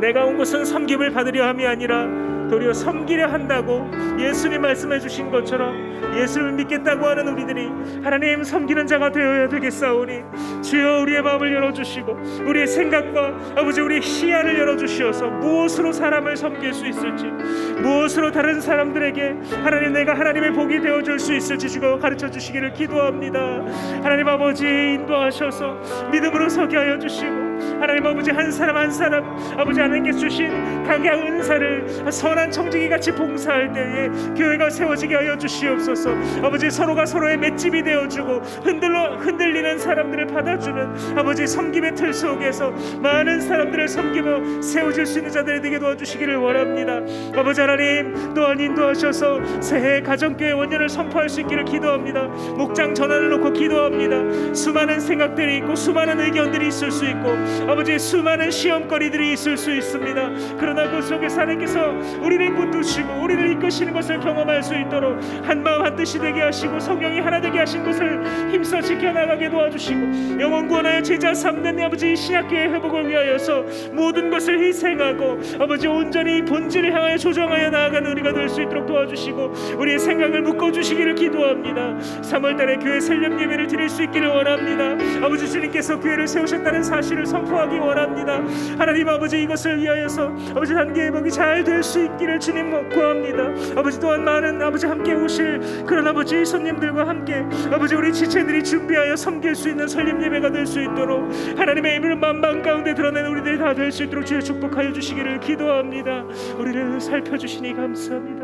내가 온 곳은 섬김을 받으려 함이 아니라 도리어 섬기려 한다고 예수님 말씀해 주신 것처럼 예수를 믿겠다고 하는 우리들이 하나님 섬기는 자가 되어야 되겠사오니 주여 우리의 마음을 열어주시고 우리의 생각과 아버지 우리의 시야를 열어주시어서 무엇으로 사람을 섬길 수 있을지, 무엇으로 다른 사람들에게 하나님 내가 하나님의 복이 되어줄 수 있을지 주가 가르쳐 주시기를 기도합니다. 하나님 아버지 인도하셔서 믿음으로 서게 하여 주시고 하나님 아버지 한 사람 한 사람 아버지 하나님께 주신 각양 은사를 선한 청지기 같이 봉사할 때에 교회가 세워지게 하여 주시옵소서. 아버지 서로가 서로의 맷집이 되어주고 흔들리는 사람들을 받아주는 아버지 섬김의 틀 속에서 많은 사람들을 섬기며 세워질 수 있는 자들이 되게 도와주시기를 원합니다. 아버지 하나님 또한 인도하셔서 새해 가정교회 원년을 선포할 수 있기를 기도합니다. 목장 전환을 놓고 기도합니다. 수많은 생각들이 있고 수많은 의견들이 있을 수 있고 아버지 수많은 시험거리들이 있을 수 있습니다. 그러나 그 속에서 하나님께서 우리를 붙드시고 우리를 이끄시는 것을 경험할 수 있도록 한마음 한뜻이 되게 하시고 성령이 하나 되게 하신 것을 힘써 지켜나가게 도와주시고 영원 구원하여 제자 삼는 아버지 신학교의 회복을 위하여서 모든 것을 희생하고 아버지 온전히 본질을 향하여 조정하여 나아가는 우리가 될 수 있도록 도와주시고 우리의 생각을 묶어주시기를 기도합니다. 3월달에 교회 설립 예배를 드릴 수 있기를 원합니다. 아버지 주님께서 교회를 세우셨다는 사실을 선포하기 원합니다. 하나님 아버지 이것을 위하여서 아버지 단계 회복이 잘 될 수 있기를 주님 구합니다. 아버지 또한 많은 아버지 함께 오실 그런 아버지 손님들과 함께 아버지 우리 지체들이 준비하여 섬길 수 있는 설립 예배가 될 수 있도록 하나님의 임을 만방 가운데 드러낸 우리들이 다 될 수 있도록 주의 축복하여 주시기를 기도합니다. 우리를 살펴주시니 감사합니다.